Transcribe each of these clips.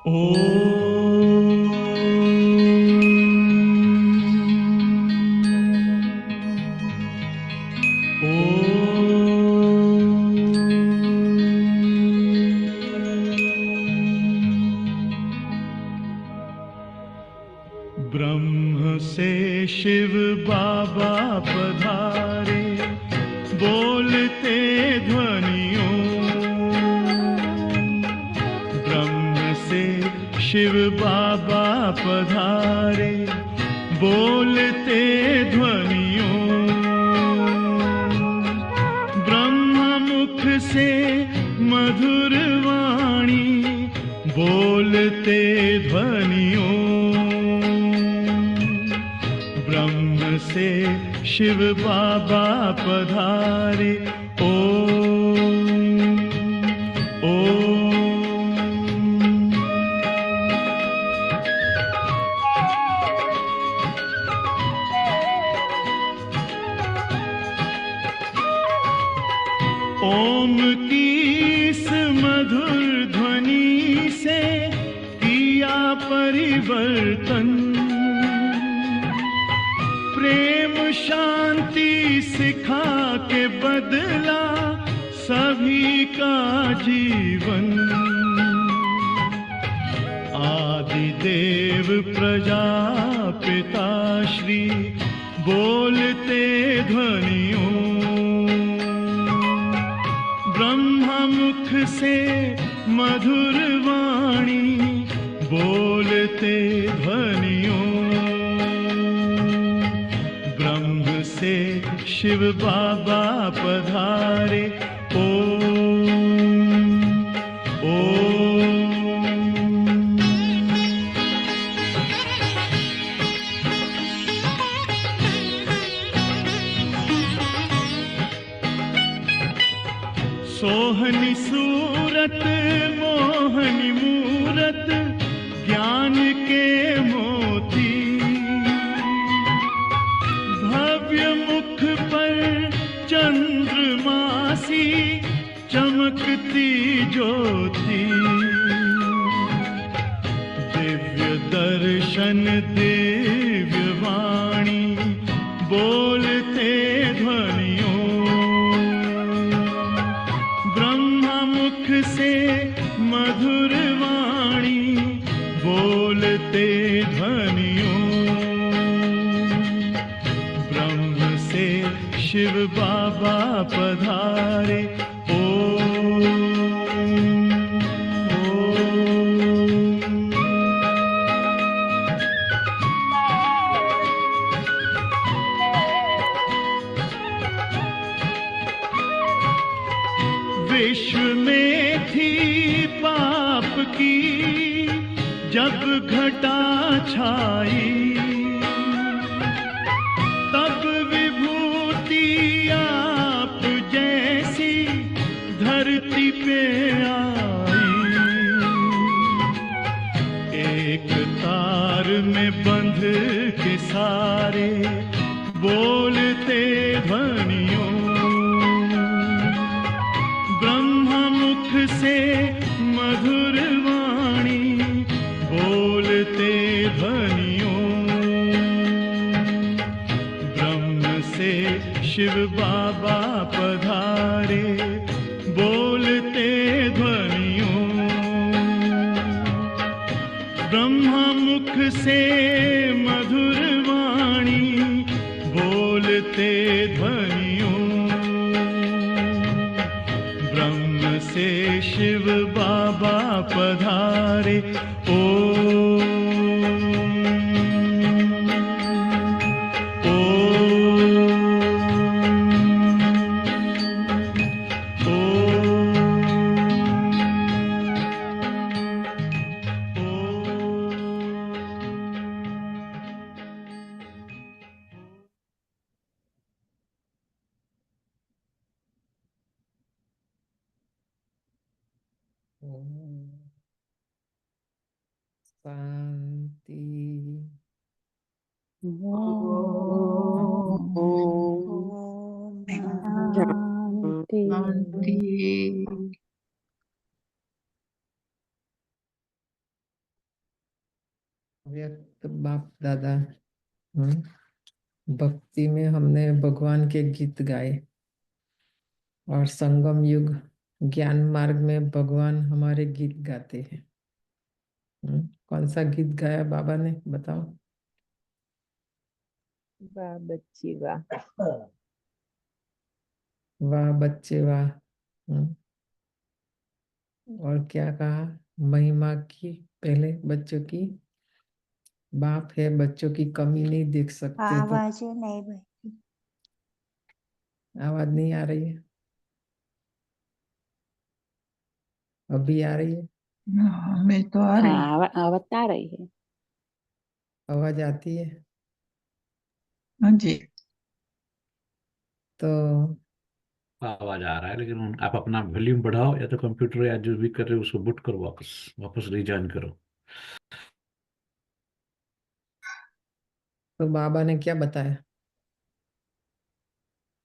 ब्रह्म से शिव बाबा पधारे, बोलते ध्वनियों। ब्रह्म से शिव बाबा पधारे, बोलते ध्वनियों। ब्रह्म मुख से मधुर वाणी, बोलते ध्वनियों। ब्रह्म से शिव बाबा पधारे, ओम ओम। ओम की इस मधुर ध्वनि से किया परिवर्तन। प्रेम शांति सिखा के बदला सभी का जीवन। आदि देव प्रजापिता श्री, बोलते ध्वनियों। ब्रह्म मुख से मधुर वाणी, बोलते ध्वनियों। ब्रह्म से शिव बाबा पधारे, ओम ओम। सोहनी सूरत मोहनी मूरत, ज्ञान के मोती। भव्य मुख पर चंद्रमासी, चमकती ज्योति। दिव्य दर्शन दिव्य वाणी, बोलते ध्वनियों। मुख से मधुर वाणी, बोलते ध्वनियों। ब्रह्म से शिव बाबा पधारे, ओम ओम। विश्व में थी पाप की जब घटा छाई, तब विभूति आप जैसी धरती पे आई। एक तार में बंध के सारे, बोलते ध्वनियों। मुख से मधुर वाणी, बोलते ध्वनियों। ब्रह्म से शिव बाबा पधारे, बोलते ध्वनियों। ब्रह्म मुख से मधुर वाणी, बोलते ध्वनियों। से शिव बाबा पधारे, ओम ओम शांति। शांति। व्यक्त बाप दादा। भक्ति में हमने भगवान के गीत गाए, और संगम युग ज्ञान मार्ग में भगवान हमारे गीत गाते हैं। कौन सा गीत गाया बाबा ने, बताओ। वाह बच्ची वाह। वाह बच्चे वाह। और क्या कहा, महिमा की, पहले बच्चों की। बाप है, बच्चों की कमी नहीं देख सकते, तो आवाज नहीं भाई। आवाज नहीं आ रही है, अभी आ रही है, हमें तो आ रही है। हाँ आवाज तो आ रही है। आवाज आती है। हाँ जी। तो आवाज आ रहा है, लेकिन आप अपना वॉल्यूम बढ़ाओ, या तो कंप्यूटर या जो भी कर रहे हो उसको बुट करो, वापस वापस रिजॉइन करो। तो बाबा ने क्या बताया,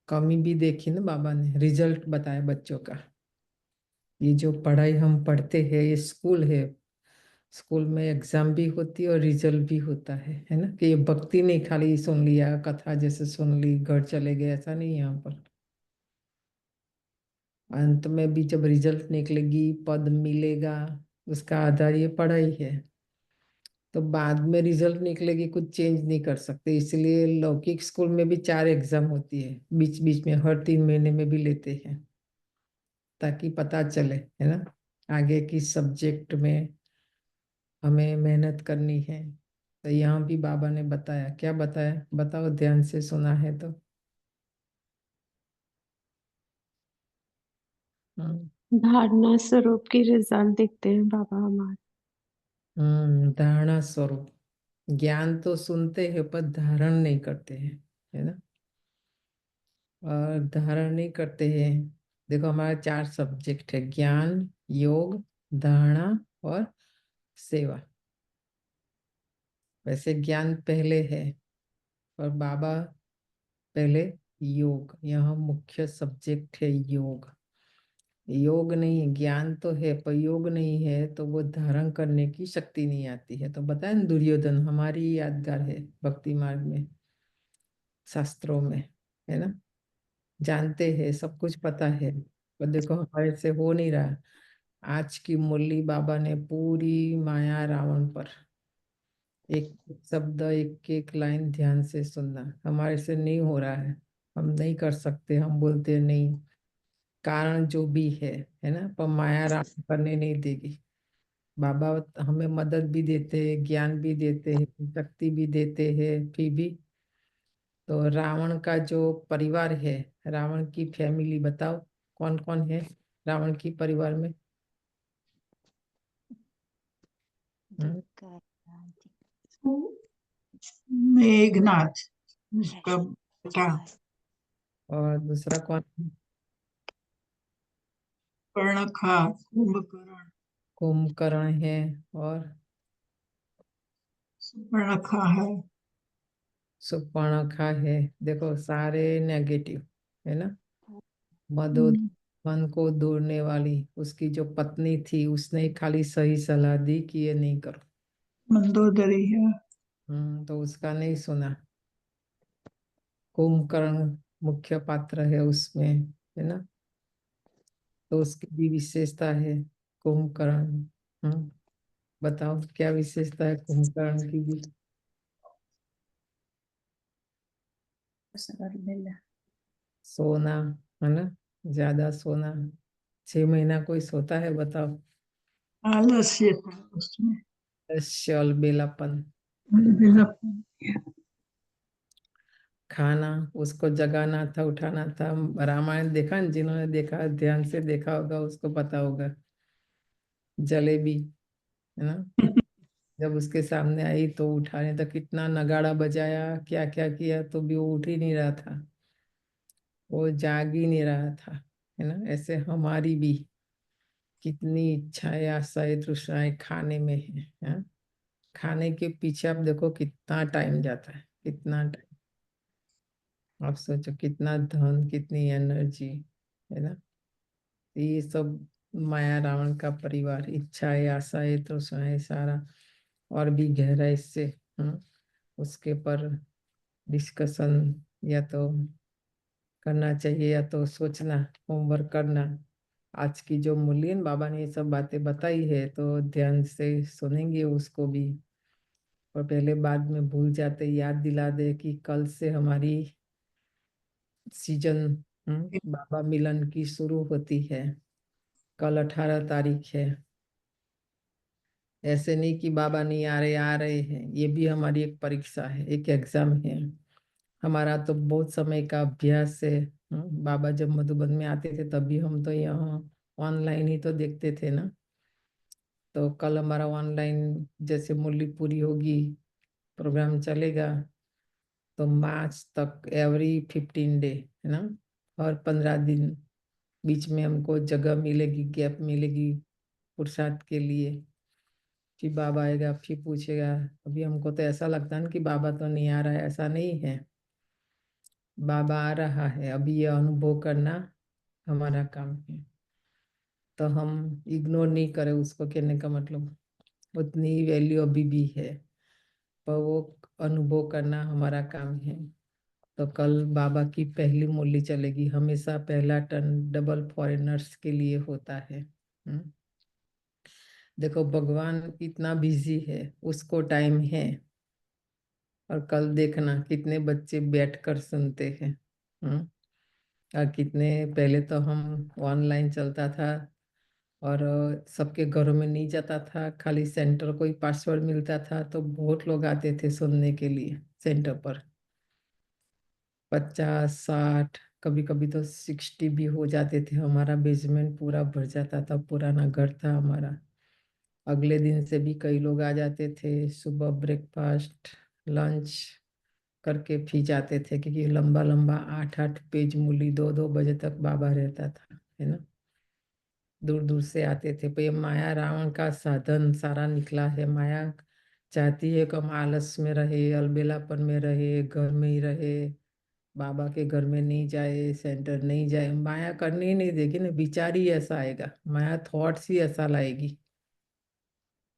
कमी भी देखी ना बाबा ने, रिजल्ट बताया बच्चों का। ये जो पढ़ाई हम पढ़ते हैं, ये स्कूल है, स्कूल में एग्जाम भी होती है और रिजल्ट भी होता है ना। कि ये भक्ति नहीं खाली सुन लिया, कथा जैसे सुन ली, घर चले गए, ऐसा नहीं है यहाँ पर। अंत में भी जब रिजल्ट निकलेगी, पद मिलेगा, उसका आधार ये पढ़ाई है। तो बाद में रिजल्ट निकलेगी, कुछ चेंज नहीं कर सकते, इसलिए लौकिक स्कूल में भी 4 एग्जाम होती है, बीच बीच में हर 3 महीने में भी लेते हैं, ताकि पता चले, है ना, आगे किस सब्जेक्ट में हमें मेहनत करनी है। तो यहाँ भी बाबा ने बताया, क्या बताया बताओ, ध्यान से सुना है तो। धारणा स्वरूप की रिजल्ट दिखते हैं बाबा हमारे। धारणा स्वरूप, ज्ञान तो सुनते हैं पर धारण नहीं करते हैं, है ना। और धारण नहीं करते हैं। देखो हमारा 4 सब्जेक्ट है, ज्ञान, योग, धारणा और सेवा। वैसे ज्ञान पहले है, और बाबा पहले योग, यहाँ मुख्य सब्जेक्ट है योग। योग नहीं है, ज्ञान तो है पर योग नहीं है, तो वो धारण करने की शक्ति नहीं आती है। तो बताए ना, दुर्योधन हमारी यादगार है भक्ति मार्ग में, शास्त्रों में, है ना। जानते हैं, सब कुछ पता है, पर देखो हमारे से हो नहीं रहा। आज की मुरली बाबा ने पूरी माया रावण पर, एक एक शब्द, एक एक लाइन ध्यान से सुनना, हमारे से नहीं हो रहा है, हम नहीं कर सकते, हम बोलते हैं नहीं, कारण जो भी है ना, पर माया रावण करने नहीं देगी। बाबा हमें मदद भी देते हैं, ज्ञान भी देते हैं, शक्ति भी देते हैं, फिर भी। तो रावण का जो परिवार है, रावण की फैमिली बताओ, कौन कौन है रावण की परिवार में। मेघनाथ उसका बेटा, और दूसरा कौन है? कर्णखा, कुंभकर्ण, कुंभकर्ण है, और सुपर्णखा है। सुपर्णखा है। देखो सारे नेगेटिव, है ना। मदो, मन को दूरने वाली उसकी जो पत्नी थी, उसने खाली सही सलाह दी कि ये नहीं करो। मंदोदरी है। तो उसका नहीं सुना। कुंभकर्ण मुख्य पात्र है उसमें, है ना। तो उसकी भी विशेषता है कुंभकर्ण। बताओ क्या विशेषता है कुंभकर्ण की भी। सोना, है ना, ज्यादा सोना। 6 महीना कोई सोता है, बताओ। आलस्य था उसमें। शल बेलापन। बिलकुल। खाना, उसको जगाना था, उठाना था। रामायण देखा न, जिन्होंने देखा, ध्यान से देखा होगा, उसको पता होगा। जलेबी, है ना, जब उसके सामने आई तो उठाने तक कितना नगाड़ा बजाया, क्या क्या किया, तो भी वो उठ ही नहीं रहा था, वो जाग ही नहीं रहा था, है ना। ऐसे हमारी भी कितनी इच्छाएं, आशाएं, तृष्णाएं खाने में है। खाने के पीछे आप देखो कितना टाइम जाता है, कितना टाइम। आप सोचो कितना धन, कितनी एनर्जी, है ना। तो ये सब माया रावण का परिवार, इच्छाएं, आशाएं, तृष्णाएं, सारा और भी गहराई से उसके पर डिस्कशन या तो करना चाहिए या तो सोचना, होमवर्क करना। आज की जो मूल्यन बाबा ने ये सब बातें बताई है तो ध्यान से सुनेंगे उसको भी, और पहले बाद में भूल जाते, याद दिला दे कि कल से हमारी सीजन बाबा मिलन की शुरू होती है। कल 18 तारीख है। ऐसे नहीं कि बाबा नहीं आ रहे हैं, ये भी हमारी एक परीक्षा है, एक एग्जाम है। हमारा तो बहुत समय का अभ्यास है। बाबा जब मधुबन में आते थे तब भी हम तो यहाँ ऑनलाइन ही तो देखते थे ना। तो कल हमारा ऑनलाइन जैसे मुरली पूरी होगी, प्रोग्राम चलेगा, तो मार्च तक एवरी 15 डे है ना, हर 15 दिन बीच में हमको जगह मिलेगी, गैप मिलेगी पुरुषार्थ के लिए। फिर बाबा आएगा, फिर पूछेगा। अभी हमको तो ऐसा लगता है ना कि बाबा तो नहीं आ रहा है, ऐसा नहीं है, बाबा आ रहा है। अभी ये अनुभव करना हमारा काम है, तो हम इग्नोर नहीं करें उसको। कहने का मतलब उतनी वैल्यू अभी भी है, पर वो अनुभव करना हमारा काम है। तो कल बाबा की पहली मुरली चलेगी। हमेशा पहला टर्न डबल फॉरेनर्स के लिए होता है। देखो भगवान इतना बिजी है, उसको टाइम है। और कल देखना कितने बच्चे बैठकर सुनते हैं। और कितने, पहले तो हम ऑनलाइन चलता था और सबके घरों में नहीं जाता था, खाली सेंटर को ही पासवर्ड मिलता था, तो बहुत लोग आते थे सुनने के लिए सेंटर पर। 50, 60, कभी कभी तो 60 भी हो जाते थे। हमारा बेसमेंट पूरा भर जाता था, पुराना घर था हमारा। अगले दिन से भी कई लोग आ जाते थे, सुबह ब्रेकफास्ट लंच करके फिर जाते थे, क्योंकि लंबा लंबा 8-8 पेज मूली 2-2 बजे तक बाबा रहता था, है ना। दूर दूर से आते थे। पर ये माया रावण का साधन सारा निकला है। माया चाहती है कि हम आलस में रहे, अलबेलापन में रहे, घर में ही रहे, बाबा के घर में नहीं जाए, सेंटर नहीं जाए। माया करने ही नहीं देगी ना, विचार ही ऐसा आएगा, माया थॉट्स ही ऐसा लाएगी,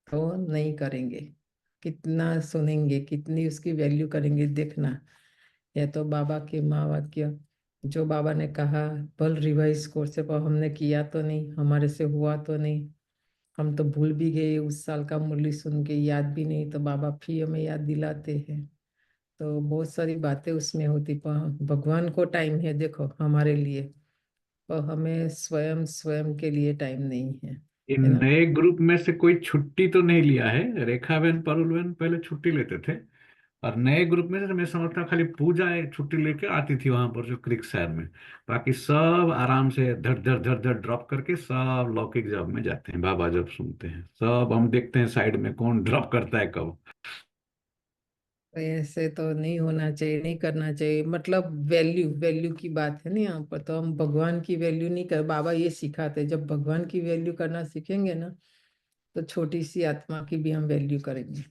तो नहीं करेंगे। कितना सुनेंगे, कितनी उसकी वैल्यू करेंगे, देखना। या तो बाबा के महावाक्य जो बाबा ने कहा, बल रिवाइज कोर्स से, पर हमने किया तो नहीं, हमारे से हुआ तो नहीं, हम तो भूल भी गए उस साल का मुरली सुन के, याद भी नहीं, तो बाबा फिर हमें याद दिलाते हैं। तो बहुत सारी बातें उसमें होती, पर भगवान को टाइम है देखो हमारे लिए, पर हमें स्वयं स्वयं के लिए टाइम नहीं ये है ना। नए ग्रुप में से कोई छुट्टी तो नहीं लिया है? रेखा बहन, पारुल बहन पहले छुट्टी लेते थे, और नए ग्रुप में से मैं समझता हूँ खाली पूजा एक छुट्टी लेके आती थी वहां पर जो क्रिक शहर में। बाकी सब आराम से धड़ धड़ धड़ धड़ ड्रॉप करके सब लौकिक जॉब में जाते हैं। बाबा जब सुनते हैं सब हम देखते हैं साइड में कौन ड्रॉप करता है कब। तो ऐसे तो नहीं होना चाहिए, नहीं करना चाहिए। मतलब वैल्यू वैल्यू की बात है ना यहाँ पर, तो हम भगवान की वैल्यू नहीं कर, बाबा ये सिखाते, जब भगवान की वैल्यू करना सीखेंगे ना, तो छोटी सी आत्मा की भी हम वैल्यू करेंगे।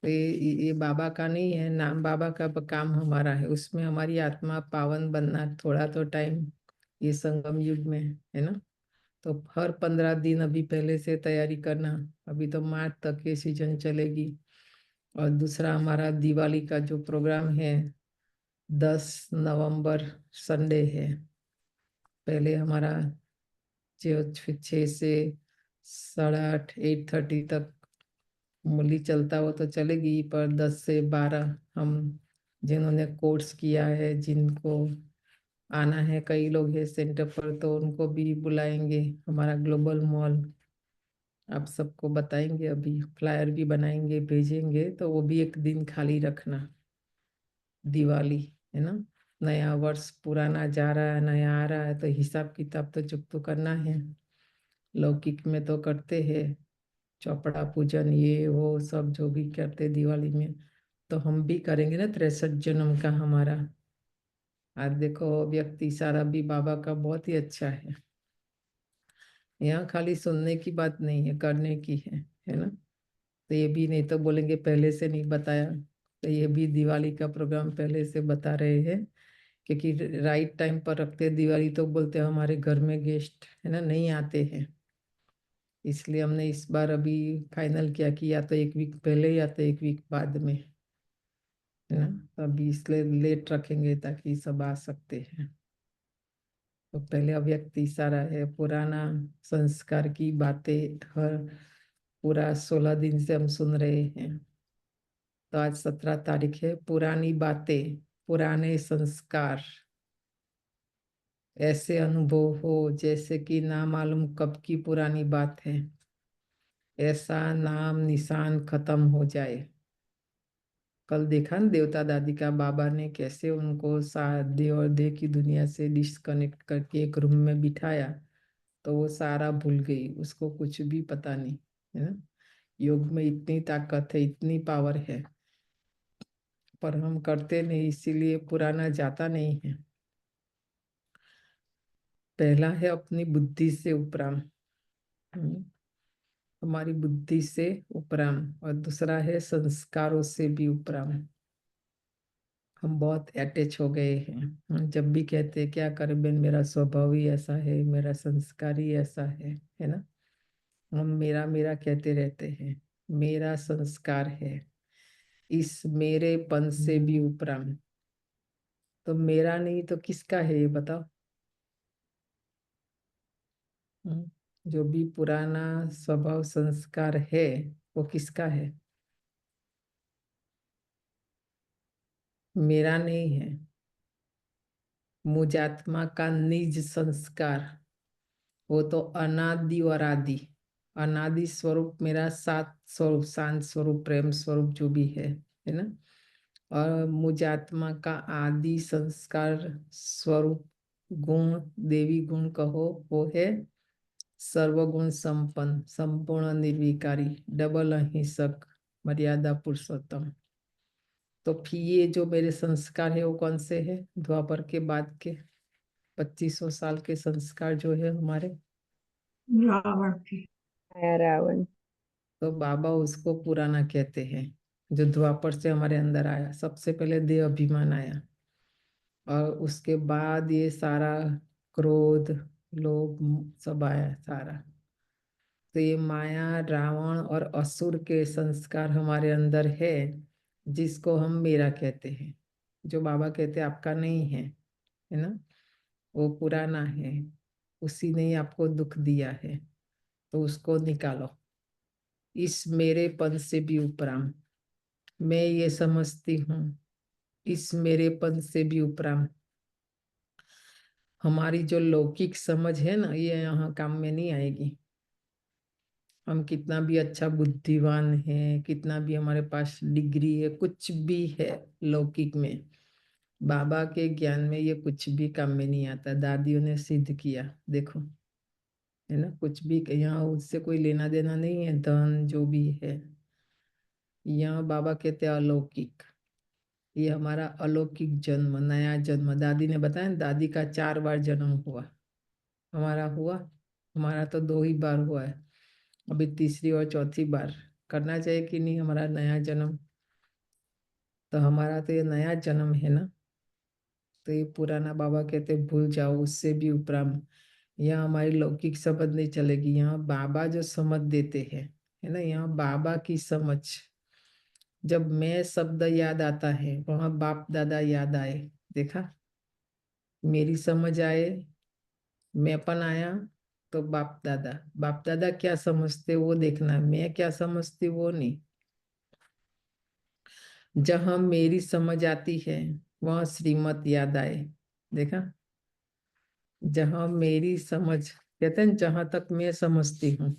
तो ये बाबा का नहीं है नाम, बाबा का काम हमारा है, उसमें हमारी आत्मा पावन बनना थोड़ा तो टाइम ये संगम युग में है ना। तो हर 15 दिन अभी पहले से तैयारी करना। अभी तो मार्च तक ये सीजन चलेगी। और दूसरा हमारा दिवाली का जो प्रोग्राम है 10 नवंबर संडे है। पहले हमारा जो 6 से 8:30 8:30 तक मूली चलता, वो तो चलेगी, पर 10 से 12 हम जिन्होंने कोर्स किया है, जिनको आना है, कई लोग है सेंटर पर, तो उनको भी बुलाएंगे। हमारा ग्लोबल मॉल आप सबको बताएंगे, अभी फ्लायर भी बनाएंगे भेजेंगे, तो वो भी एक दिन खाली रखना। दिवाली है ना, नया वर्ष पुराना जा रहा है, नया आ रहा है, तो हिसाब किताब तो चुप तो करना है। लौकिक में तो करते हैं चौपड़ा पूजन, ये वो सब जो भी करते दिवाली में, तो हम भी करेंगे ना 63 जन्म का हमारा। आज देखो व्यक्ति सारा भी बाबा का बहुत ही अच्छा है। यहाँ खाली सुनने की बात नहीं है, करने की है ना। तो ये भी नहीं तो बोलेंगे पहले से नहीं बताया, तो ये भी दिवाली का प्रोग्राम पहले से बता रहे हैं, क्योंकि राइट टाइम पर रखते दिवाली, तो बोलते हैं हमारे घर में गेस्ट है ना नहीं आते हैं। इसलिए हमने इस बार अभी फाइनल किया कि या तो 1 वीक पहले या तो 1 वीक बाद में, है ना। तो अभी इसलिए लेट रखेंगे ताकि सब आ सकते हैं। तो पहले अव्यक्त इशारा है, पुराना संस्कार की बातें हर पूरा 16 दिन से हम सुन रहे हैं। तो आज 17 तारीख है। पुरानी बातें, पुराने संस्कार, ऐसे अनुभव हो जैसे कि ना मालूम कब की पुरानी बात है, ऐसा नाम निशान खत्म हो जाए। कल देखा न देवता दादी का, बाबा ने कैसे उनको देह और देह की दुनिया से डिस्कनेक्ट करके एक रूम में बिठाया, तो वो सारा भूल गई, उसको कुछ भी पता नहीं, है ना। योग में इतनी ताकत है, इतनी पावर है, पर हम करते नहीं, इसीलिए पुराना जाता नहीं है। पहला है अपनी बुद्धि से उपराम, हमारी बुद्धि से उपराम, और दूसरा है संस्कारों से भी उपराम। हम बहुत अटैच हो गए हैं। हम जब भी कहते हैं क्या करें बेन, मेरा स्वभाव ही ऐसा है, मेरा संस्कार ही ऐसा है ना। हम मेरा मेरा कहते रहते हैं। मेरा संस्कार है, इस मेरेपन से भी उपराम। तो मेरा नहीं तो किसका है ये बताओ। जो भी पुराना स्वभाव संस्कार है वो किसका है? मेरा नहीं है। मुझात्मा का निज संस्कार, वो तो अनादि और आदि, अनादि स्वरूप मेरा सात स्वरूप, शांत स्वरूप, प्रेम स्वरूप जो भी है ना। और मुझात्मा का आदि संस्कार स्वरूप गुण, देवी गुण कहो, वो है सर्वगुण संपन्न, संपूर्ण निर्विकारी, डबल अहिंसक, मर्यादा पुरुषोत्तम। तो फिर ये जो मेरे संस्कार है वो कौन से है? द्वापर के बाद के 2500 साल के संस्कार जो है हमारे। रावण की। माया रावण। तो बाबा उसको पुराना कहते हैं, जो द्वापर से हमारे अंदर आया। सबसे पहले देह अभिमान आया, और उसके बाद ये सारा क्रोध, लोभ सब आया सारा। तो ये माया, रावण और असुर के संस्कार हमारे अंदर है, जिसको हम मेरा कहते हैं। जो बाबा कहते हैं आपका नहीं है ना, वो पुराना है। उसी ने ही आपको दुख दिया है, तो उसको निकालो। इस मेरेपन से भी उपराम, मैं ये समझती हूँ, इस मेरेपन से भी उपराम। हमारी जो लौकिक समझ है ना, ये यहाँ काम में नहीं आएगी। हम कितना भी अच्छा बुद्धिमान है, कितना भी हमारे पास डिग्री है, कुछ भी है लौकिक में, बाबा के ज्ञान में ये कुछ भी काम में नहीं आता। दादियों ने सिद्ध किया, देखो, है ना। कुछ भी यहाँ उससे कोई लेना देना नहीं है, धन जो भी है। यहाँ बाबा कहते हैं अलौकिक, ये हमारा अलौकिक जन्म, नया जन्म। दादी ने बताया ना, दादी का 4 बार जन्म हुआ, हमारा हुआ, हमारा तो 2 ही बार हुआ है। अभी तीसरी और चौथी बार करना चाहिए कि नहीं हमारा नया जन्म। तो हमारा तो ये नया जन्म है ना। तो ये पुराना बाबा कहते भूल जाओ, उससे भी उपराम। यहाँ हमारी लौकिक समझ नहीं चलेगी, यहाँ बाबा जो समझ देते हैं, है ना। यहाँ बाबा की समझ, जब मैं शब्द याद आता है वहां बाप दादा याद आए। देखा, मेरी समझ आए, मैंपन आया, तो बाप दादा, बाप दादा क्या समझते वो देखना, मैं क्या समझती वो नहीं। जहां मेरी समझ आती है वहां श्रीमत याद आए। देखा, जहां मेरी समझ, कहते हैं जहां तक मैं समझती हूँ,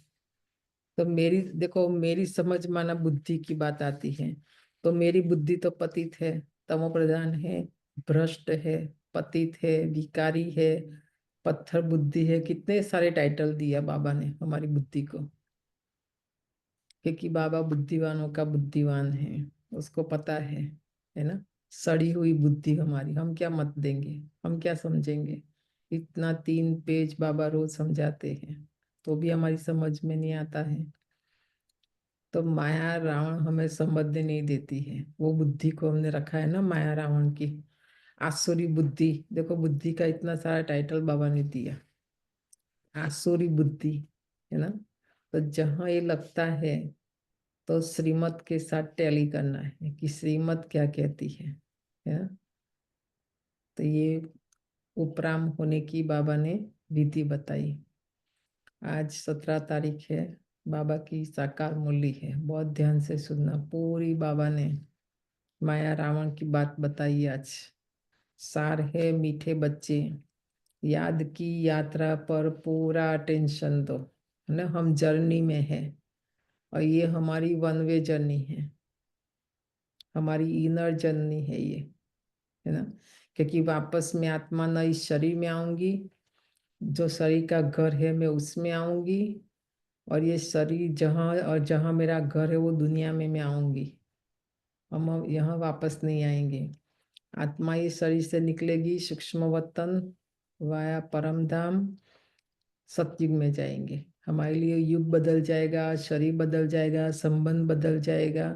तो मेरी, देखो मेरी समझ माना बुद्धि की बात आती है। तो मेरी बुद्धि तो पतित है, तमो प्रधान है, भ्रष्ट है, पतित है, विकारी है, पत्थर बुद्धि है। कितने सारे टाइटल दिया बाबा ने हमारी बुद्धि को, क्योंकि बाबा बुद्धिवानों का बुद्धिवान है, उसको पता है ना। सड़ी हुई बुद्धि हमारी, हम क्या मत देंगे, हम क्या समझेंगे। इतना 3 पेज बाबा रोज समझाते हैं, तो भी हमारी समझ में नहीं आता है। तो माया रावण हमें समझने नहीं देती है, वो बुद्धि को हमने रखा है ना, माया रावण की आसुरी बुद्धि। देखो बुद्धि का इतना सारा टाइटल बाबा ने दिया, आसुरी बुद्धि, है ना। तो जहाँ ये लगता है तो श्रीमत के साथ टैली करना है कि श्रीमत क्या कहती है ना। तो ये उपराम होने की बाबा ने विधि बताई। आज 17 तारीख है, बाबा की साकार मूली है, बहुत ध्यान से सुनना। पूरी बाबा ने माया रावण की बात बताई आज। सार है मीठे बच्चे, याद की यात्रा पर पूरा अटेंशन दो, है ना। हम जर्नी में है और ये हमारी वन वे जर्नी है, हमारी इनर जर्नी है ये, है ना। क्योंकि वापस मैं आत्मा न इस शरीर में आऊंगी, जो शरीर का घर है मैं उसमें आऊंगी, और ये शरीर जहाँ मेरा घर है वो दुनिया में मैं आऊंगी। हम यहाँ वापस नहीं आएंगे। आत्मा ये शरीर से निकलेगी, सूक्ष्म वतन वाया परम धाम, सतयुग में जाएंगे। हमारे लिए युग बदल जाएगा, शरीर बदल जाएगा, संबंध बदल जाएगा।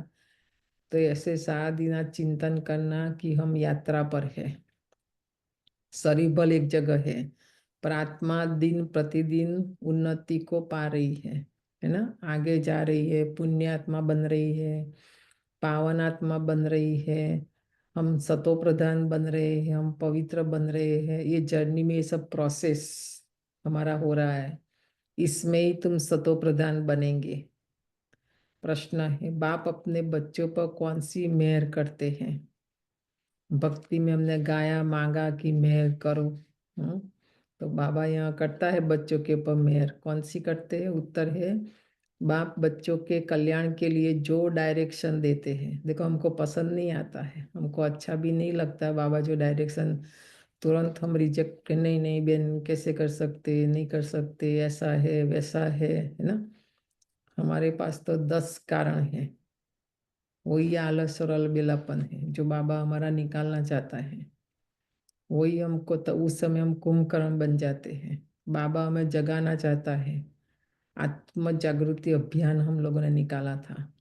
तो ऐसे सारा दिन आज चिंतन करना कि हम यात्रा पर है। शरीर बल एक जगह है, पर आत्मा दिन प्रतिदिन उन्नति को पा रही है ना। आगे जा रही है, पुण्य आत्मा बन रही है, पावन आत्मा बन रही है, हम सतो प्रधान बन रहे हैं, हम पवित्र बन रहे हैं। ये जर्नी में ये सब प्रोसेस हमारा हो रहा है, इसमें ही तुम सतो प्रधान बनेंगे। प्रश्न है, बाप अपने बच्चों पर कौन सी मेहर करते हैं? भक्ति में हमने गाया, मांगा कि मेहर करो। तो बाबा यहाँ करता है बच्चों के ऊपर मेहर। कौन सी करते हैं? उत्तर है, बाप बच्चों के कल्याण के लिए जो डायरेक्शन देते हैं। देखो, हमको पसंद नहीं आता है, हमको अच्छा भी नहीं लगता है बाबा जो डायरेक्शन, तुरंत हम रिजेक्ट, नहीं नहीं बेन कैसे कर सकते, नहीं कर सकते, ऐसा है वैसा है ना। हमारे पास तो 10 कारण हैं। वही आलस और अलबेलापन है जो बाबा हमारा निकालना चाहता है। वही हमको तो उस समय हम कुंभकर्ण बन जाते हैं। बाबा हमें जगाना चाहता है। आत्म जागृति अभियान हम लोगों ने निकाला था,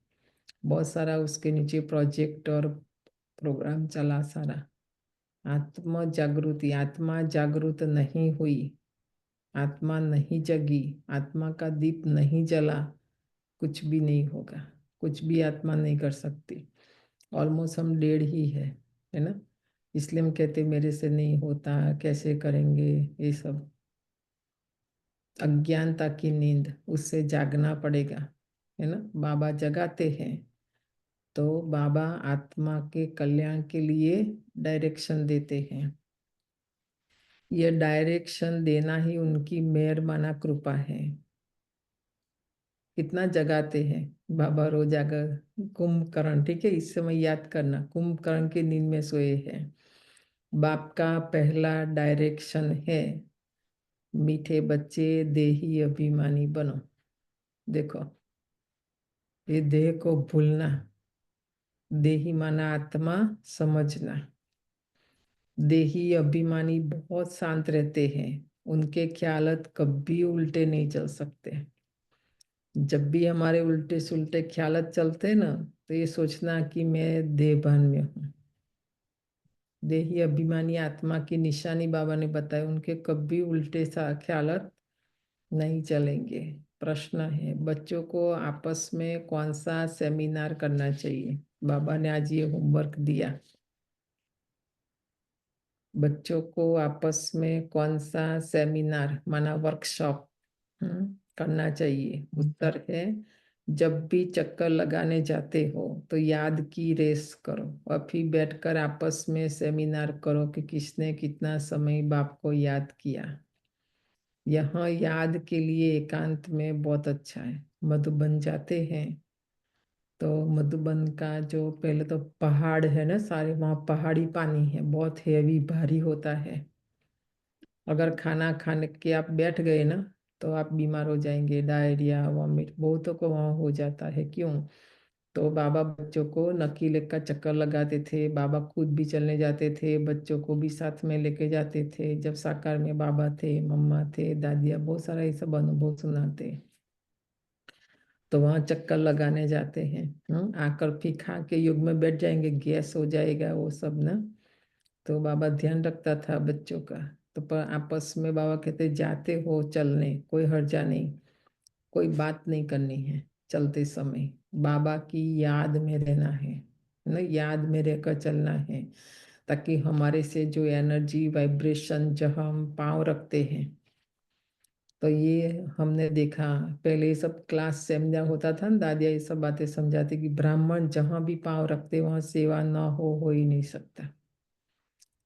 बहुत सारा उसके नीचे प्रोजेक्ट और प्रोग्राम चला सारा। आत्म जागृति, आत्मा जागृत नहीं हुई, आत्मा नहीं जगी, आत्मा का दीप नहीं जला, कुछ भी नहीं होगा। कुछ भी आत्मा नहीं कर सकती। ऑलमोस्ट हम 1.5 ही है ना। इसलिए हम कहते मेरे से नहीं होता, कैसे करेंगे, ये सब अज्ञानता की नींद, उससे जागना पड़ेगा, है ना। बाबा जगाते हैं तो बाबा आत्मा के कल्याण के लिए डायरेक्शन देते हैं। ये डायरेक्शन देना ही उनकी मेहरबाना कृपा है। कितना जगाते हैं बाबा रोज आकर। कुंभकर्ण, ठीक है, इस समय याद करना, कुंभकर्ण की नींद में सोए हैं। बाप का पहला डायरेक्शन है, मीठे बच्चे देही अभिमानी बनो। देखो, ये देह को भूलना, देही माना आत्मा समझना। देही अभिमानी बहुत शांत रहते हैं, उनके ख्यालत कभी उल्टे नहीं चल सकते। जब भी हमारे उल्टे सुलटे ख्यालत चलते ना, तो ये सोचना कि मैं देहभान में हूँ। देही अभिमानी आत्मा की निशानी बाबा ने बताया, उनके कभी उल्टे सा ख्यालत नहीं चलेंगे। प्रश्न है, बच्चों को आपस में कौन सा सेमिनार करना चाहिए? बाबा ने आज ये होमवर्क दिया। बच्चों को आपस में कौन सा सेमिनार माना वर्कशॉप करना चाहिए? उत्तर है, जब भी चक्कर लगाने जाते हो तो याद की रेस करो और फिर बैठकर आपस में सेमिनार करो कि किसने कितना समय बाप को याद किया। यहाँ याद के लिए एकांत में बहुत अच्छा है। मधुबन जाते हैं तो मधुबन का जो पहले तो पहाड़ है ना सारे, वहाँ पहाड़ी पानी है, बहुत हेवी भारी होता है। अगर खाना खाने के आप बैठ गए ना तो आप बीमार हो जाएंगे, डायरिया वॉमिट बहुतों को वहाँ हो जाता है। क्यों? तो बाबा बच्चों को नक्की का चक्कर लगाते थे, बाबा खुद भी चलने जाते थे, बच्चों को भी साथ में लेके जाते थे। जब साकार में बाबा थे, मम्मा थे, दादिया, बहुत सारा ये सब अनुभव सुनाते। तो वहाँ चक्कर लगाने जाते हैं, आकर फिर खा के युग में बैठ जाएंगे, गैस हो जाएगा वो सब ना। तो बाबा ध्यान रखता था बच्चों का। तो पर आपस में बाबा कहते जाते हो चलने, कोई हर्जा नहीं, कोई बात नहीं करनी है चलते समय, बाबा की याद में रहना है ना, याद में रहकर चलना है, ताकि हमारे से जो एनर्जी वाइब्रेशन जहाँ हम पाँव रखते हैं, तो ये हमने देखा पहले ये सब क्लास समझा होता था ना, दादिया ये सब बातें समझाती कि ब्राह्मण जहाँ भी पाँव रखते वहाँ सेवा ना हो ही नहीं सकता।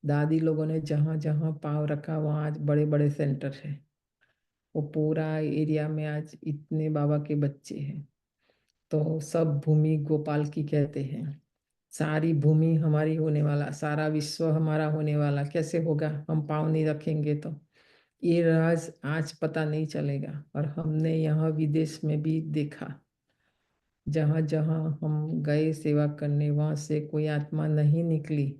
दादी लोगों ने जहाँ जहाँ पाँव रखा वहाँ आज बड़े बड़े सेंटर है, वो पूरा एरिया में आज इतने बाबा के बच्चे हैं। तो सब भूमि गोपाल की कहते हैं, सारी भूमि हमारी होने वाला, सारा विश्व हमारा होने वाला कैसे होगा, हम पाँव नहीं रखेंगे तो। ये राज आज पता नहीं चलेगा। और हमने यहाँ विदेश में भी देखा, जहाँ जहाँ हम गए सेवा करने, वहाँ से कोई आत्मा नहीं निकली,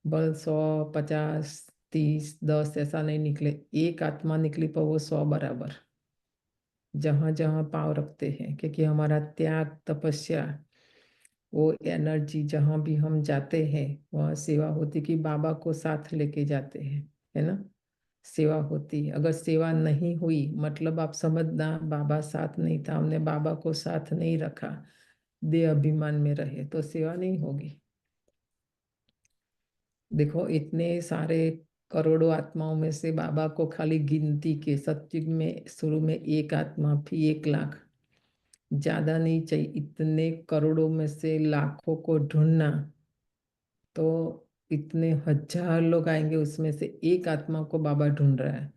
बल 100, 50, 30, 10 ऐसा नहीं निकले, एक आत्मा निकली पर वो 100 बराबर। जहाँ जहाँ पाँव रखते हैं, क्योंकि हमारा त्याग तपस्या, वो एनर्जी जहाँ भी हम जाते हैं वहाँ सेवा होती, कि बाबा को साथ लेके जाते हैं, है ना, सेवा होती। अगर सेवा नहीं हुई मतलब आप समझना बाबा साथ नहीं था, हमने बाबा को साथ नहीं रखा, देह अभिमान में रहे, तो सेवा नहीं होगी। देखो इतने सारे करोड़ों आत्माओं में से बाबा को खाली गिनती के, सत्युग में शुरू में 1 आत्मा, फिर 1 लाख, ज्यादा नहीं चाहिए, इतने करोड़ों में से लाखों को ढूंढना, तो इतने हजार लोग आएंगे, उसमें से 1 आत्मा को बाबा ढूंढ रहा है,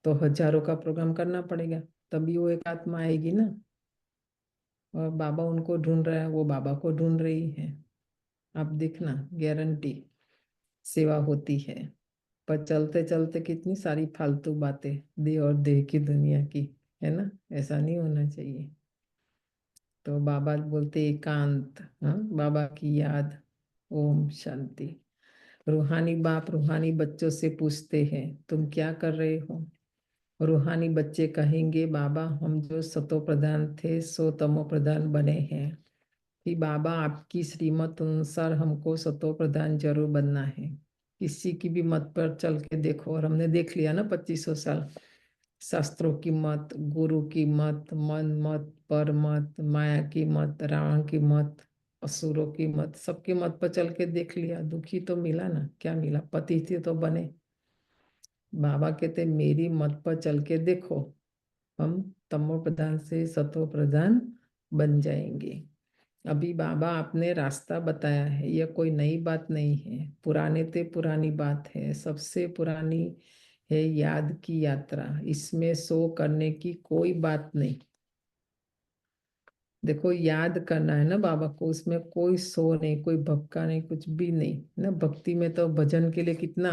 तो हजारों का प्रोग्राम करना पड़ेगा, तभी वो 1 आत्मा आएगी ना। और बाबा उनको ढूंढ रहा है, वो बाबा को ढूंढ रही है। आप देखना गारंटी सेवा होती है। पर चलते चलते कितनी सारी फालतू बातें, देह और देह की दुनिया की, है ना, ऐसा नहीं होना चाहिए। तो बाबा बोलते एकांत, हाँ, बाबा की याद। ओम शांति। रूहानी बाप रूहानी बच्चों से पूछते हैं तुम क्या कर रहे हो। रूहानी बच्चे कहेंगे बाबा हम जो सतो प्रधान थे सो तमो प्रधान बने हैं, कि बाबा आपकी श्रीमत अनुसार हमको सतो प्रधान जरूर बनना है। किसी की भी मत पर चल के देखो, और हमने देख लिया ना 2500 साल, शास्त्रों की मत, गुरु की मत, मन मत, पर मत, माया की मत, रावण की मत, असुरों की मत, सबकी मत पर चल के देख लिया, दुखी तो मिला ना, क्या मिला, पति थे तो बने। बाबा कहते मेरी मत पर चल के देखो, हम तमो प्रधान से सतो प्रधान बन जाएंगे। अभी बाबा आपने रास्ता बताया है, यह कोई नई बात नहीं है, पुराने ते पुरानी बात है, सबसे पुरानी है याद की यात्रा, इसमें सो करने की कोई बात नहीं। देखो याद करना है ना बाबा को, उसमें कोई सो नहीं, कोई भक्का नहीं, कुछ भी नहीं ना। भक्ति में तो भजन के लिए कितना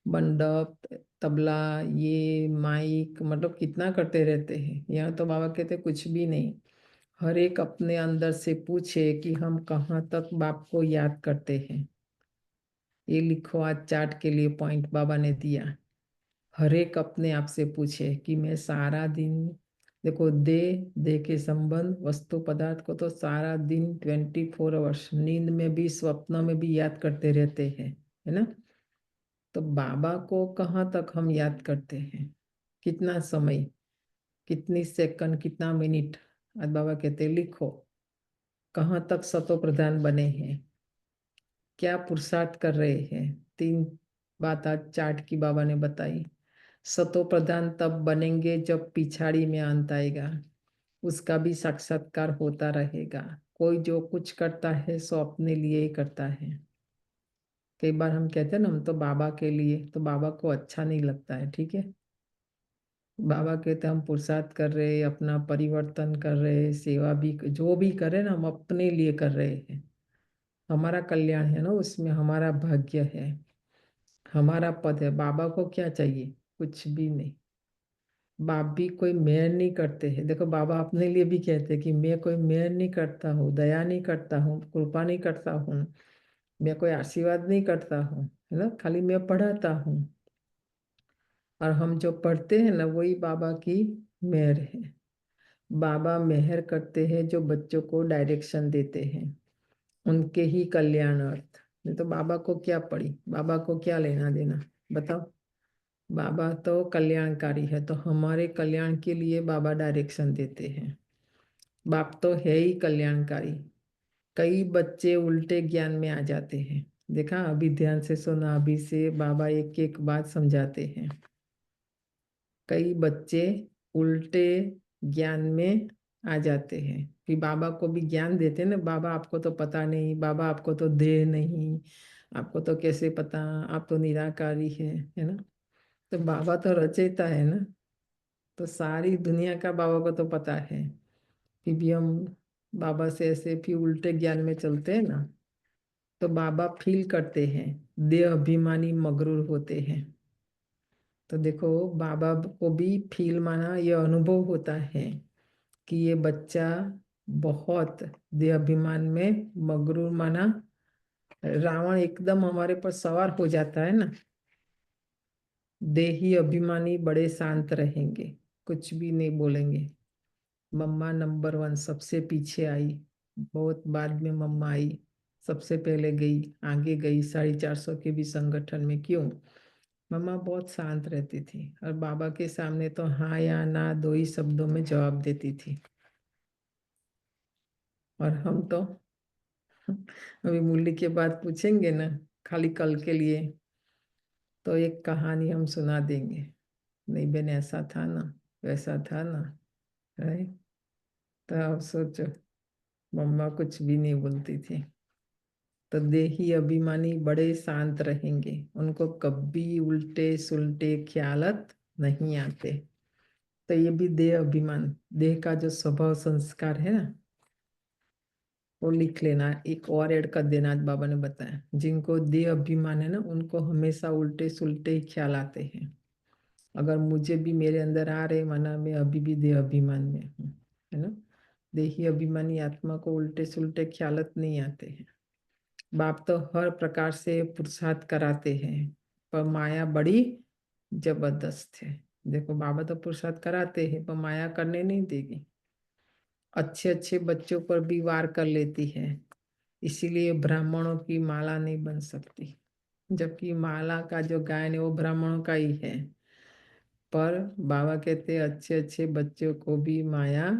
मंडप, तबला, ये माइक, मतलब कितना करते रहते हैं। यहाँ तो बाबा कहते कुछ भी नहीं। हर एक अपने अंदर से पूछे कि हम कहाँ तक बाप को याद करते हैं। ये लिखो आज चार्ट के लिए पॉइंट बाबा ने दिया। हर एक अपने आप से पूछे कि मैं सारा दिन, देखो दे के संबंध वस्तु पदार्थ को तो सारा दिन 24 आवर्स, नींद में भी स्वप्न में भी याद करते रहते हैं, है ना। तो बाबा को कहाँ तक हम याद करते हैं, कितना समय, कितनी सेकंड, कितना मिनट। आज बाबा कहते लिखो कहाँ तक सतो प्रधान बने हैं, क्या पुरुषार्थ कर रहे हैं। 3 बात आज चार्ट की बाबा ने बताई। सतो प्रधान तब बनेंगे जब पिछाड़ी में अंत आएगा, उसका भी साक्षात्कार होता रहेगा। कोई जो कुछ करता है सो अपने लिए ही करता है। कई बार हम कहते हैं ना हम तो बाबा के लिए, तो बाबा को अच्छा नहीं लगता है, ठीक है। बाबा कहते हैं हम पुरुषार्थ कर रहे, अपना परिवर्तन कर रहे, सेवा भी जो भी कर रहे ना हम अपने लिए कर रहे हैं। हमारा कल्याण है ना, उसमें हमारा भाग्य है, हमारा पद है। बाबा को क्या चाहिए, कुछ भी नहीं। बाप भी कोई मेहर नहीं करते हैं। देखो बाबा अपने लिए भी कहते हैं कि मैं कोई मेहर नहीं करता हूँ, दया नहीं करता हूँ, कृपा नहीं करता हूँ, मैं कोई आशीर्वाद नहीं करता हूँ, है ना, खाली मैं पढ़ाता हूँ। और हम जो पढ़ते हैं ना वही बाबा की मेहर है। बाबा मेहर करते हैं जो बच्चों को डायरेक्शन देते हैं, उनके ही कल्याणार्थ। नहीं तो बाबा को क्या पड़ी, बाबा को क्या लेना देना, बताओ। बाबा तो कल्याणकारी है, तो हमारे कल्याण के लिए बाबा डायरेक्शन देते हैं। बाप तो है ही कल्याणकारी। कई बच्चे उल्टे ज्ञान में आ जाते हैं। देखा, अभी ध्यान से सुना, अभी से बाबा एक एक बात समझाते हैं। कई बच्चे उल्टे ज्ञान में आ जाते हैं कि बाबा को भी ज्ञान देते हैं ना, बाबा आपको तो पता नहीं, बाबा आपको तो देह नहीं, आपको तो कैसे पता, आप तो निराकारी है ना। तो बाबा तो रचयिता है ना, तो सारी दुनिया का बाबा को तो पता है। फिर भी हम बाबा से ऐसे फिर उल्टे ज्ञान में चलते हैं ना, तो बाबा फील करते हैं, देह अभिमानी मगरूर होते हैं। तो देखो, बाबा को भी फील माना, ये अनुभव होता है कि ये बच्चा बहुत देह अभिमान में मगरूर माना। रावण एकदम हमारे पर सवार हो जाता है ना, देही अभिमानी बड़े शांत रहेंगे, कुछ भी नहीं बोलेंगे। मम्मा नंबर 1 सबसे पीछे आई, बहुत बाद में मम्मा आई, सबसे पहले गई, आगे गई 450 के भी संगठन में। क्यों? मम्मा बहुत शांत रहती थी और बाबा के सामने तो हाँ या ना 2 ही शब्दों में जवाब देती थी। और हम तो अभी मुरली के बाद पूछेंगे ना, खाली कल के लिए, तो एक कहानी हम सुना देंगे, नहीं बहन ऐसा था ना, वैसा था ना, राइट। तो अब सोचो, मम्मा कुछ भी नहीं बोलती थी। तो देही अभिमानी बड़े शांत रहेंगे, उनको कभी उल्टे सुलटे ख्यालत नहीं आते। तो ये भी देह अभिमान, देह का जो स्वभाव संस्कार है ना, वो लिख लेना, एक और ऐड कर देना। आज बाबा ने बताया, जिनको देह अभिमान है ना, उनको हमेशा उल्टे सुलटे ही ख्याल आते हैं। अगर मुझे भी मेरे अंदर आ रहे, माना मैं अभी भी देह अभिमान में हूँ, है ना। देही अभिमानी आत्मा को उल्टे सुलटे ख्यालत नहीं आते हैं। बाप तो हर प्रकार से पुरुषार्थ कराते हैं, पर माया बड़ी जबरदस्त है। देखो, बाबा तो पुरुषार्थ कराते हैं, पर माया करने नहीं देगी। अच्छे अच्छे बच्चों पर भी वार कर लेती है, इसीलिए ब्राह्मणों की माला नहीं बन सकती, जबकि माला का जो गायन है वो ब्राह्मणों का ही है। पर बाबा कहते हैं, अच्छे अच्छे बच्चों को भी माया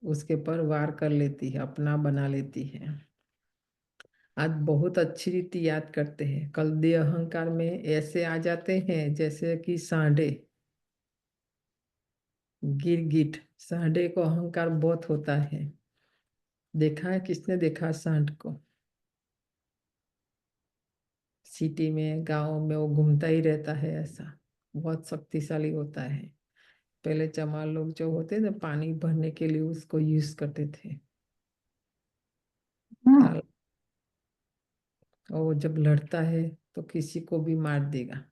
उसके पर वार कर लेती है, अपना बना लेती है। आज बहुत अच्छी रीति याद करते हैं। कल देह अहंकार में ऐसे आ जाते हैं जैसे कि सांडे, गिरगिट। सांडे को अहंकार बहुत होता है। देखा है, किसने देखा सांड को? सिटी में, गांव में वो घूमता ही रहता है, ऐसा बहुत शक्तिशाली होता है। पहले चमार लोग जो होते ना, पानी भरने के लिए उसको यूज करते थे। ताल, और वो जब लड़ता है तो किसी को भी मार देगा।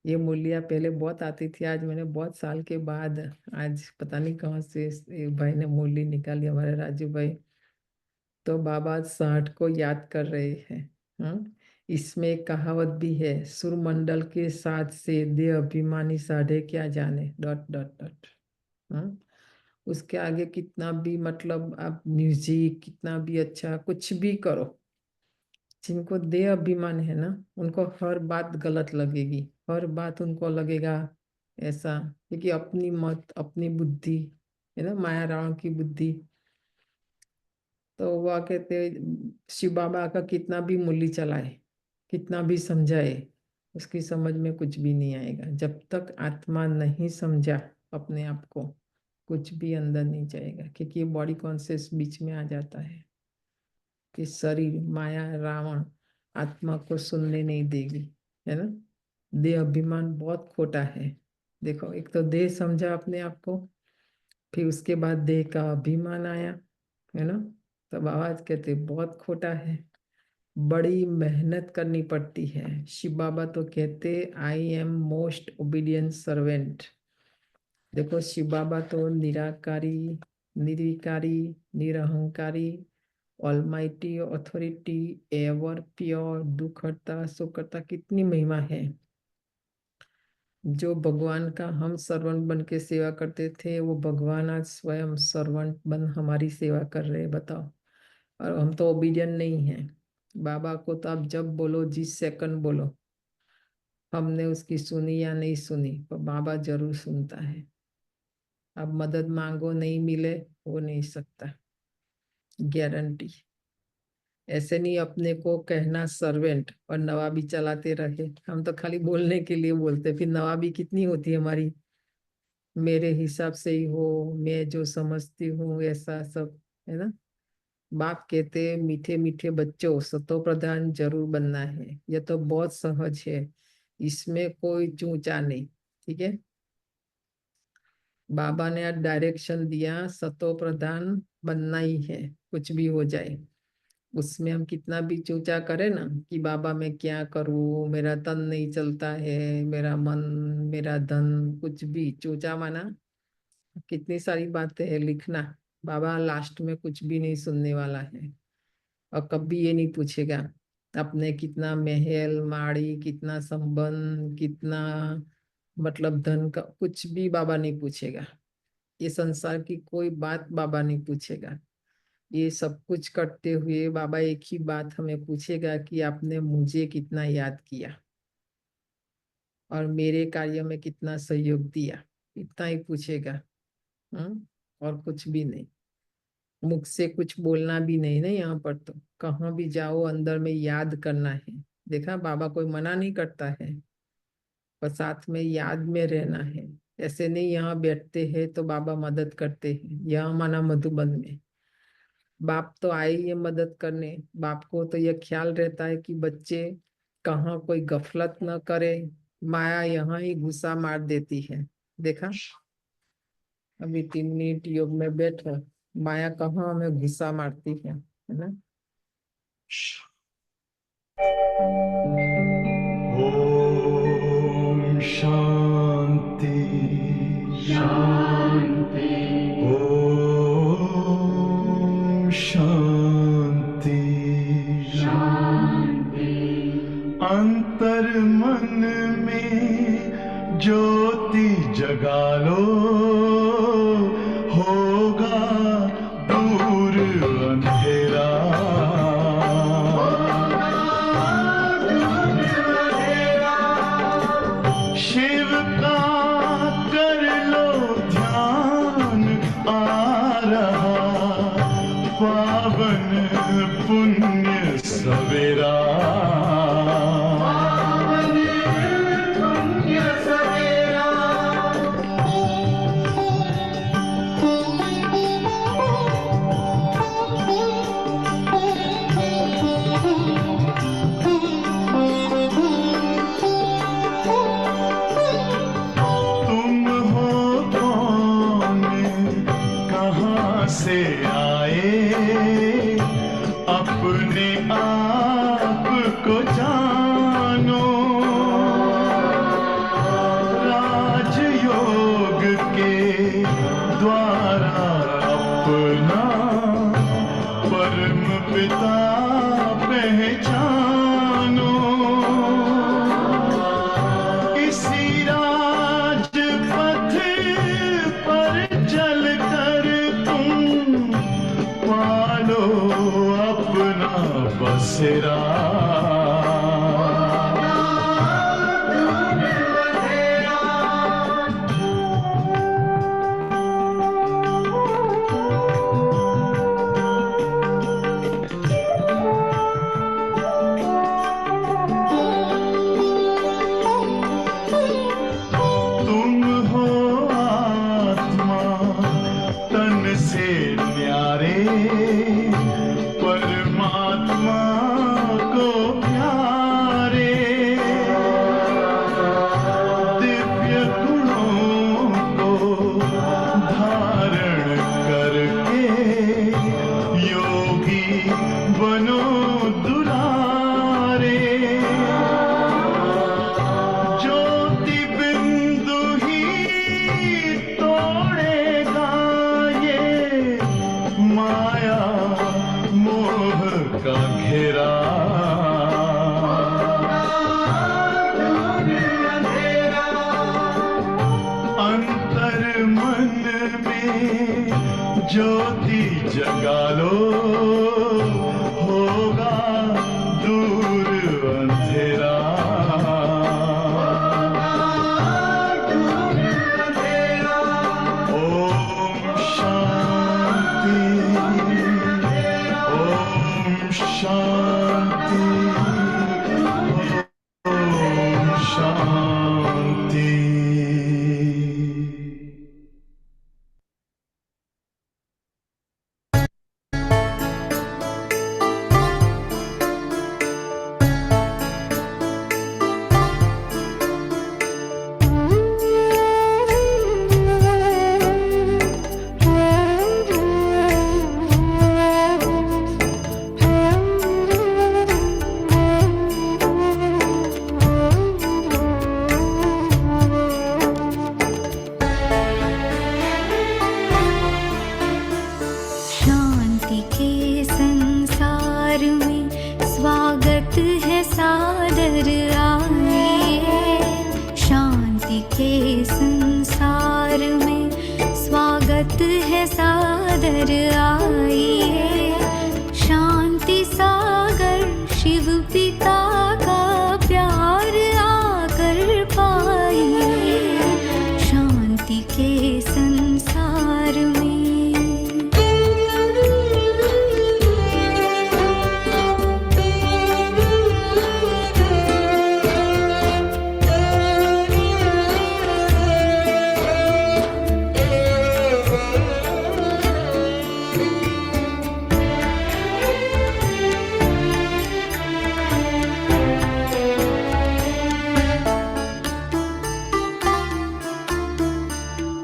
ये मूलियाँ पहले बहुत आती थी, आज मैंने बहुत साल के बाद, आज पता नहीं कहाँ से एक भाई ने मूली निकाली, हमारे राजू भाई। तो बाबा 60 को याद कर रहे हैं। इसमें एक कहावत भी है, सुरमंडल के साथ से देह अभिमानी साढ़े क्या जाने, डॉट डॉट डॉट। उसके आगे कितना भी, मतलब आप म्यूजिक कितना भी अच्छा कुछ भी करो, जिनको देह अभिमान है ना, उनको हर बात गलत लगेगी, हर बात उनको लगेगा ऐसा, क्योंकि अपनी मत, अपनी बुद्धि है ना, माया रावण की बुद्धि। तो वह कहते, शिव बाबा का कितना भी मूल्य चलाए, कितना भी समझाए, उसकी समझ में कुछ भी नहीं आएगा। जब तक आत्मा नहीं समझा अपने आप को, कुछ भी अंदर नहीं जाएगा, क्योंकि ये बॉडी कॉन्शियस बीच में आ जाता है कि शरीर, माया, रावण आत्मा को सुनने नहीं देगी, है ना। देह अभिमान बहुत खोटा है। देखो, एक तो देह समझा अपने आप को, फिर उसके बाद देह का अभिमान आया, है ना। तब आवाज कहते बहुत खोटा है, बड़ी मेहनत करनी पड़ती है। शिव बाबा तो कहते, I am most obedient servant. देखो, शिव बाबा तो निराकारी, निर्विकारी, निरहंकारी, ऑलमाइटी अथॉरिटी, एवर प्योर, दुख हरता सुख हरता, कितनी महिमा है। जो भगवान का हम सर्वेंट बन के सेवा करते थे, वो भगवान आज स्वयं सर्वेंट बन हमारी सेवा कर रहे हैं, बताओ। और हम तो ओबीडियंट नहीं है। बाबा को तो आप जब बोलो, जिस सेकंड बोलो, हमने उसकी सुनी या नहीं सुनी, पर बाबा जरूर सुनता है। अब मदद मांगो नहीं मिले, हो नहीं सकता, गारंटी। ऐसे नहीं अपने को कहना सर्वेंट और नवाबी चलाते रहे। हम तो खाली बोलने के लिए बोलते, फिर नवाबी कितनी होती है हमारी, मेरे हिसाब से ही हो, मैं जो समझती हूँ ऐसा सब, है ना। बाप कहते मीठे मीठे बच्चों सतो प्रधान जरूर बनना है, यह तो बहुत सहज है, इसमें कोई चूचा नहीं। ठीक है, बाबा ने आज डायरेक्शन दिया, सतो प्रधान बनना ही है, कुछ भी हो जाए। उसमें हम कितना भी चूचा करें ना कि बाबा मैं क्या करूं, मेरा तन नहीं चलता है, मेरा मन, मेरा धन, कुछ भी चूचा माना। कितनी सारी बातें हैं लिखना, बाबा लास्ट में कुछ भी नहीं सुनने वाला है। और कभी ये नहीं पूछेगा अपने कितना महल माड़ी, कितना संबंध, कितना मतलब धन का, कुछ भी बाबा नहीं पूछेगा। ये संसार की कोई बात बाबा नहीं पूछेगा। ये सब कुछ करते हुए बाबा एक ही बात हमें पूछेगा कि आपने मुझे कितना याद किया और मेरे कार्य में कितना सहयोग दिया, इतना ही पूछेगा। और कुछ भी नहीं, मुख से कुछ बोलना भी नहीं ना। यहाँ पर तो कहाँ भी जाओ अंदर में याद करना है। देखा, बाबा कोई मना नहीं करता है, पर साथ में याद में रहना है। ऐसे नहीं यहाँ बैठते हैं तो बाबा मदद करते हैं, यहाँ माना मधुबन में बाप तो आए ये मदद करने। बाप को तो यह ख्याल रहता है कि बच्चे कहाँ कोई गफलत न करे, माया यहाँ ही घुसा मार देती है। देखा, अभी 3 मिनट योग में बैठो, माया कहाँ हमें घुसा मारती है ना। ओम शांति शांति, ओम शांति शांति। अंतर मन में ज्योति जगा लो, होगा दूर अंधेरा। शिव का कर लो ध्यान, आ रहा पावन पुण्य सवेरा। से आए अपने आप को जानो, राजयोग के द्वारा अपना परम पिता पहचानो। इसी राजपथ पर चलकर पालो अपना बसेरा। तुम हो आत्मा तन से न्यारे, परमात्मा को प्यारे। दिव्य गुणों को धारण करके योगी बनो दुलारे। ज्योति बिंदु ही तोड़ेगा ये माया मोह का घेरा। अंतर मन में ज्योति जगा लो, होगा दूर अंधेरा। है सादर आइए, शांति सागर शिव पिता का प्यार आकर पाइए, शांति के संसार में।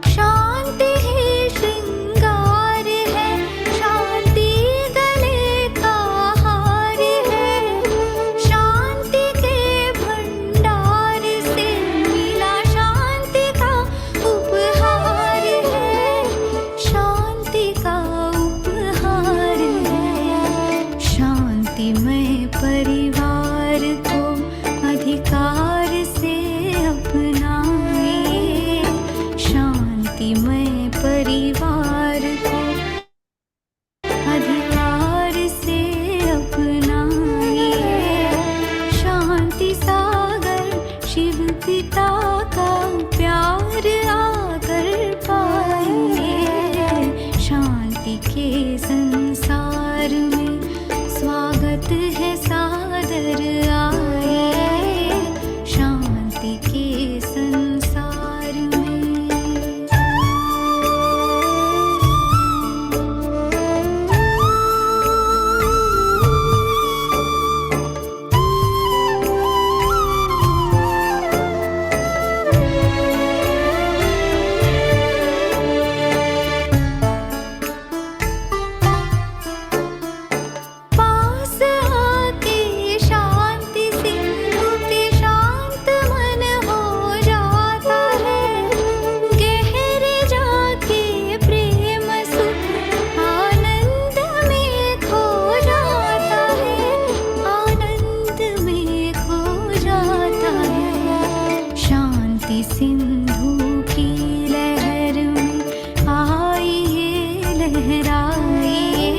शांति ही श्रृंगार है, शांति गले का हार है, शांति के भंडार से मिला शांति का उपहार है, शांति का उपहार है। शांतिमय परिवार को अधिकार से अपनाइए, शांतिमय परिवार को अधिकार से अपनाइए, शांति सागर शिव पिता का प्यार आकर पाइए, शांति के संसार में स्वागत है सादर आइए, शांति के संसार में। पास आके शांति सिंधु के शांत मन हो जाता है, गहरे जाके प्रेम सुख आनंद में खो जाता है, आनंद में खो जाता है। शांति सिंधु की लहर में आइए लहराइए,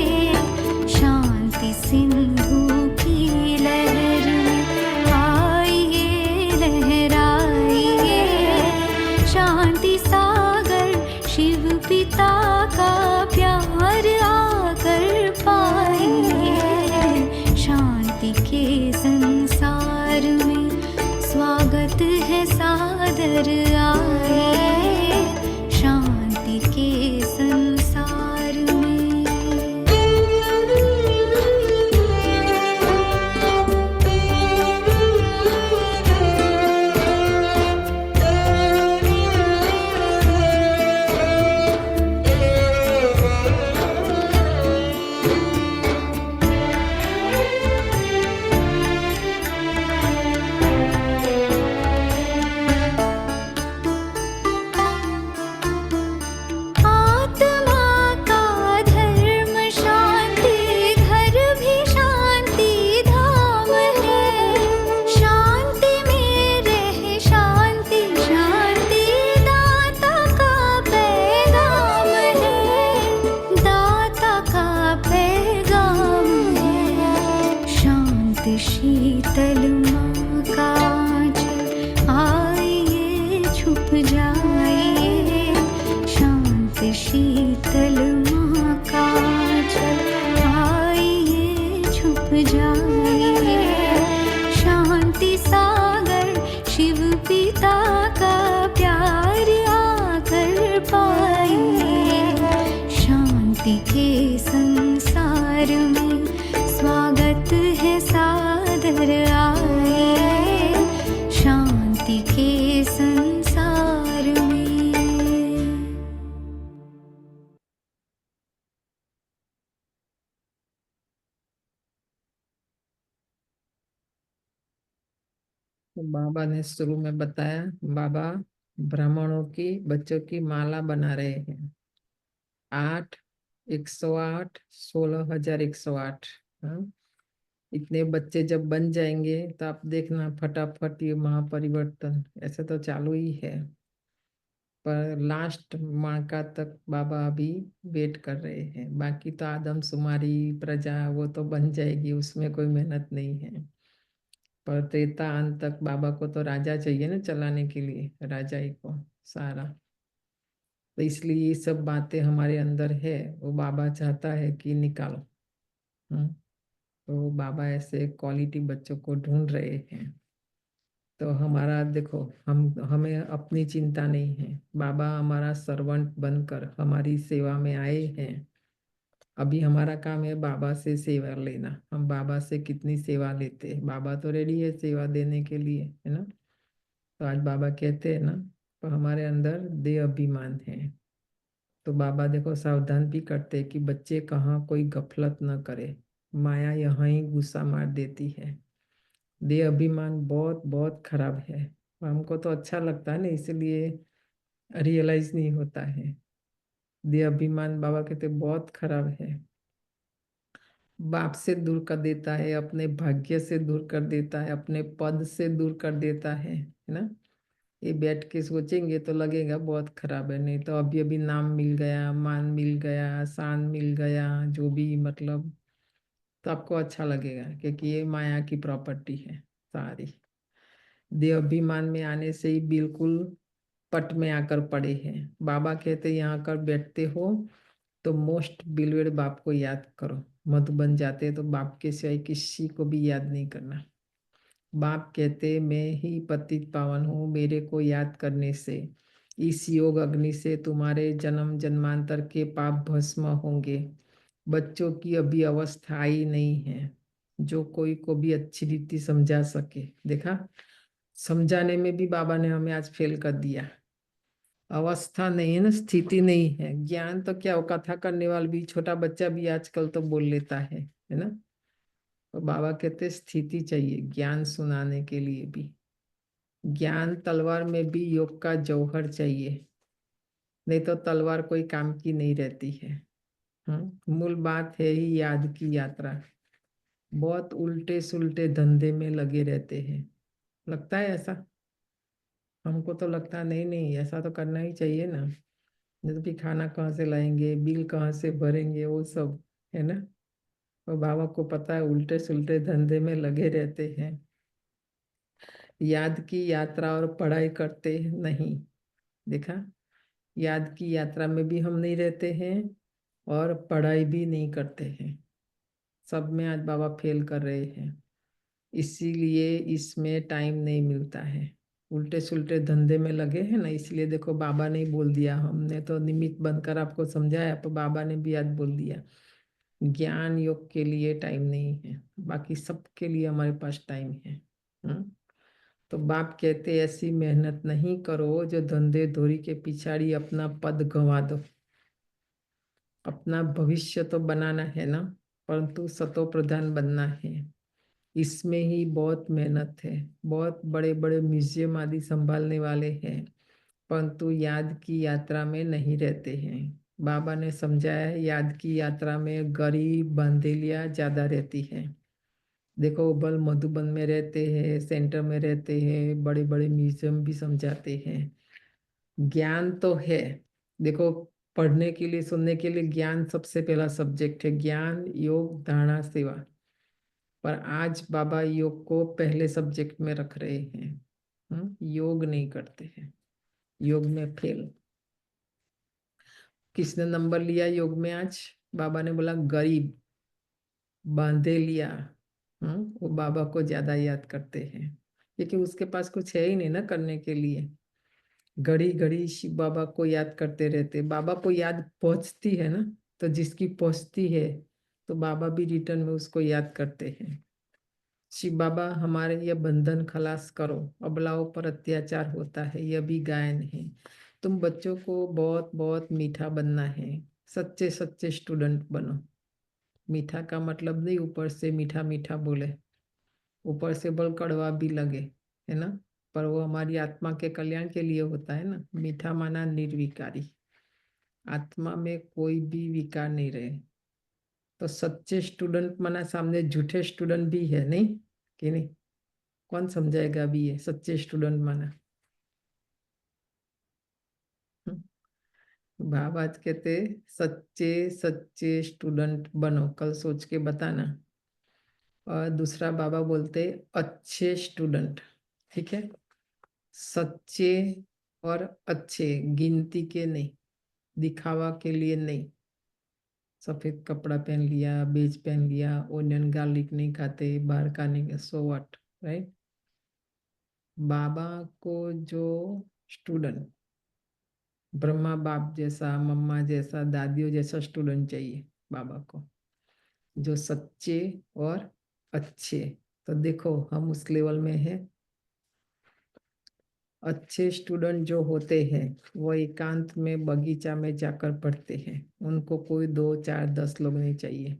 शांति सिंधु की लहर में आइए लहराइए, शांति सागर शिव पिता का प्यार आकर पाइए, शांति के संसार में स्वागत है सादर आइए, शांति के संसार में। आत्मा का धर्म शांति घर भी शांति धाम है, शांति में रहे शांति, शांति दाता का पैगाम है, दाता का पैगाम है। शांत शीतल माँ का आंचल आइए छुप जाइए, शांत शीतल माँ का आंचल आइए छुप जाइए, शांति सागर शिव पिता का प्यार आकर पाइए, शांति के संसार में स्वागत है सादर आइए, शांति के संसार में। तो बाबा ने शुरू में बताया, बाबा ब्राह्मणों की बच्चों की माला बना रहे हैं। 8, 108, 16,108। हाँ, इतने बच्चे जब बन जाएंगे तो आप देखना फटाफट ये महापरिवर्तन ऐसे तो चालू ही है। पर लास्ट माँ का तक बाबा अभी वेट कर रहे हैं। बाकी तो आदम शुमारी प्रजा वो तो बन जाएगी, उसमें कोई मेहनत नहीं है। पर त्रेता अंत तक बाबा को तो राजा चाहिए ना चलाने के लिए, राजाई को सारा। तो इसलिए ये सब बातें हमारे अंदर है, वो बाबा चाहता है कि निकालो। तो बाबा ऐसे क्वालिटी बच्चों को ढूंढ रहे हैं। तो हमारा देखो, हमें अपनी चिंता नहीं है। बाबा हमारा सर्वेंट बनकर हमारी सेवा में आए हैं। अभी हमारा काम है बाबा से सेवा लेना। हम बाबा से कितनी सेवा लेते हैं, बाबा तो रेडी है सेवा देने के लिए, है ना। तो आज बाबा कहते हैं ना, तो हमारे अंदर देह अभिमान है। तो बाबा देखो सावधान भी करते हैं कि बच्चे कहाँ कोई गफलत न करे, माया यहाँ ही गुस्सा मार देती है। देह अभिमान बहुत बहुत खराब है। हमको तो अच्छा लगता है ना, इसलिए रियलाइज नहीं होता है। देह अभिमान बाबा कहते बहुत खराब है। बाप से दूर कर देता है, अपने भाग्य से दूर कर देता है, अपने पद से दूर कर देता है ना। ये बैठ के सोचेंगे तो लगेगा बहुत खराब है, नहीं तो अभी अभी नाम मिल गया, मान मिल गया, शान मिल गया, जो भी मतलब, तो आपको अच्छा लगेगा क्योंकि ये माया की प्रॉपर्टी है सारी। देह अभिमान में आने से ही बिल्कुल पट में आकर पड़े हैं। बाबा कहते यहाँ कर बैठते हो तो मोस्ट बिलवेड बाप को याद करो। मधु बन जाते तो बाप के सिवाय किसी को भी याद नहीं करना। बाप कहते मैं ही पतित पावन हूँ, मेरे को याद करने से इस योग अग्नि से तुम्हारे जन्म जन्मांतर के पाप भस्म होंगे। बच्चों की अभी अवस्था आई नहीं है जो कोई को भी अच्छी रीति समझा सके। देखा, समझाने में भी बाबा ने हमें आज फेल कर दिया। अवस्था नहीं है ना, स्थिति नहीं है। ज्ञान तो क्या हो, कथा करने वाला भी छोटा बच्चा भी आजकल तो बोल लेता है ना। तो बाबा कहते स्थिति चाहिए ज्ञान सुनाने के लिए भी। ज्ञान तलवार में भी योग का जौहर चाहिए, नहीं तो तलवार कोई काम की नहीं रहती है। मूल बात है ही याद की यात्रा। बहुत उल्टे सुलटे धंधे में लगे रहते हैं, लगता है ऐसा। हमको तो लगता नहीं नहीं ऐसा तो करना ही चाहिए ना, नहीं तो फिर खाना कहाँ से लाएंगे, बिल कहाँ से भरेंगे, वो सब है ना। और बाबा को पता है उल्टे सुलटे धंधे में लगे रहते हैं। याद की यात्रा और पढ़ाई करते नहीं। देखा, याद की यात्रा में भी हम नहीं रहते हैं और पढ़ाई भी नहीं करते हैं। सब में आज बाबा फेल कर रहे हैं, इसीलिए इसमें टाइम नहीं मिलता है। उल्टे सुलटे धंधे में लगे हैं ना, इसलिए देखो बाबा ने ही बोल दिया। हमने तो निमित्त बनकर आपको समझाया, पर बाबा ने भी आज बोल दिया ज्ञान योग के लिए टाइम नहीं है, बाकी सबके लिए हमारे पास टाइम है। तो बाप कहते ऐसी मेहनत नहीं करो जो धंधे धोरी के पिछाड़ी अपना पद गंवा दो। अपना भविष्य तो बनाना है ना, परंतु सतो प्रधान बनना है। इसमें ही बहुत मेहनत है। बहुत बड़े बड़े म्यूजियम आदि संभालने वाले हैं, परंतु याद की यात्रा में नहीं रहते हैं। बाबा ने समझाया है याद की यात्रा में गरीब बंदेलियां ज्यादा रहती है। देखो बल मधुबन में रहते हैं, सेंटर में रहते हैं, बड़े बड़े म्यूजियम भी समझाते हैं। ज्ञान तो है, देखो पढ़ने के लिए सुनने के लिए ज्ञान सबसे पहला सब्जेक्ट है, ज्ञान योग धारणा सेवा। पर आज बाबा योग को पहले सब्जेक्ट में रख रहे हैं। योग नहीं करते हैं, योग में फेल। किसने नंबर लिया योग में आज? बाबा ने बोला गरीब बांधे लिया। वो बाबा को ज्यादा याद करते हैं क्योंकि उसके पास कुछ है ही नहीं ना करने के लिए। घड़ी घड़ी शिव बाबा को याद करते रहते। बाबा को याद पहुंचती है ना, तो जिसकी पहुंचती है तो बाबा भी रिटर्न में उसको याद करते हैं। शिव बाबा हमारे ये बंधन खलास करो, अबलाओं पर अत्याचार होता है, यह भी गायन है। तुम बच्चों को बहुत बहुत मीठा बनना है, सच्चे सच्चे स्टूडेंट बनो। मीठा का मतलब नहीं ऊपर से मीठा मीठा बोले, ऊपर से बल कड़वा भी लगे, है ना। पर वो हमारी आत्मा के कल्याण के लिए होता है ना। मीठा माना निर्विकारी, आत्मा में कोई भी विकार नहीं रहे। तो सच्चे स्टूडेंट माना सामने झूठे स्टूडेंट भी है, नहीं कि नहीं? कौन समझाएगा अभी ये सच्चे स्टूडेंट माना? बाबा आज कहते सच्चे सच्चे स्टूडेंट बनो, कल सोच के बताना। और दूसरा बाबा बोलते अच्छे स्टूडेंट, ठीक है, सच्चे और अच्छे, गिनती के नहीं, दिखावा के लिए नहीं। सफेद कपड़ा पहन लिया, बेज पहन लिया, ओनियन गार्लिक नहीं खाते, बाहर का नहीं, सो व्हाट, राइट। बाबा को जो स्टूडेंट ब्रह्मा बाप जैसा, मम्मा जैसा, दादियों जैसा स्टूडेंट चाहिए बाबा को, जो सच्चे और अच्छे। तो देखो हम उस लेवल में हैं। अच्छे स्टूडेंट जो होते हैं वो एकांत में बगीचा में जाकर पढ़ते हैं, उनको कोई 2 4 10 लोग नहीं चाहिए,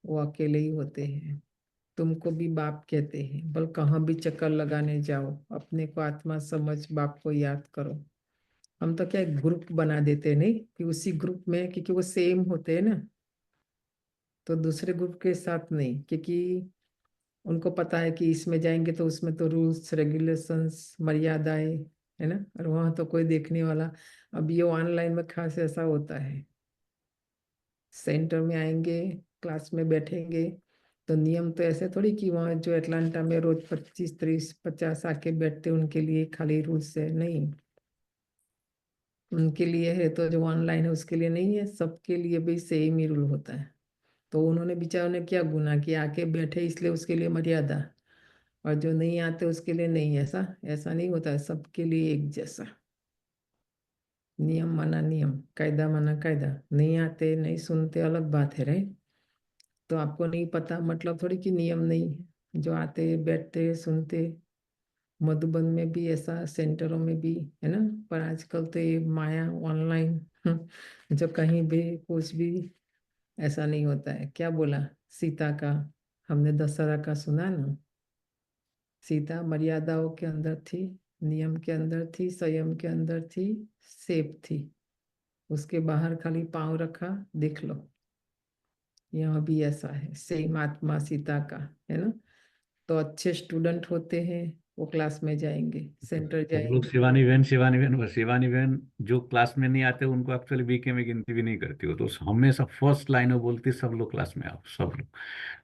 वो अकेले ही होते हैं। तुमको भी बाप कहते हैं, बल कहाँ भी चक्कर लगाने जाओ, अपने को आत्मा समझ बाप को याद करो। हम तो क्या एक ग्रुप बना देते हैं, नहीं कि उसी ग्रुप में, क्योंकि वो सेम होते हैं ना, तो दूसरे ग्रुप के साथ नहीं, क्योंकि उनको पता है कि इसमें जाएंगे तो उसमें तो रूल्स रेगुलेशंस मर्यादाएं है ना, और वहाँ तो कोई देखने वाला। अब ये ऑनलाइन में खास ऐसा होता है, सेंटर में आएंगे, क्लास में बैठेंगे, तो नियम तो ऐसे थोड़ी कि वहाँ जो एटलांटा में रोज 25 30 50 आके बैठते उनके लिए खाली रूल्स है, नहीं, उनके लिए है। तो जो ऑनलाइन है उसके लिए नहीं है, सबके लिए भी सेम ही रूल होता है। तो उन्होंने बेचारों ने क्या गुनाह किया, आके बैठे इसलिए उसके लिए मर्यादा, और जो नहीं आते उसके लिए नहीं। ऐसा ऐसा नहीं होता है, सबके लिए एक जैसा। नियम माना नियम, कायदा माना कायदा। नहीं आते नहीं सुनते अलग बात है, राइट। तो आपको नहीं पता मतलब थोड़ी कि नियम नहीं है, जो आते बैठते सुनते। मधुबन में भी ऐसा, सेंटरों में भी है ना। पर आजकल तो ये माया ऑनलाइन जो कहीं भी कुछ भी ऐसा नहीं होता है। क्या बोला सीता का, हमने दशहरा का सुना ना। सीता मर्यादाओं के अंदर थी, नियम के अंदर थी, संयम के अंदर थी, सेफ थी। उसके बाहर खाली पांव रखा, देख लो। यहाँ भी ऐसा है, सेम आत्मा सीता का है ना। तो अच्छे स्टूडेंट होते हैं, वो क्लास में जाएंगे, सेंटर सब लोग जाएंगे। शिवानी बहन जो क्लास में नहीं आते उनको एक्चुअली बीके में गिनती भी नहीं करती हो, तो हमेशा फर्स्ट लाइन में बोलती सब लोग क्लास में आओ, सब लोग।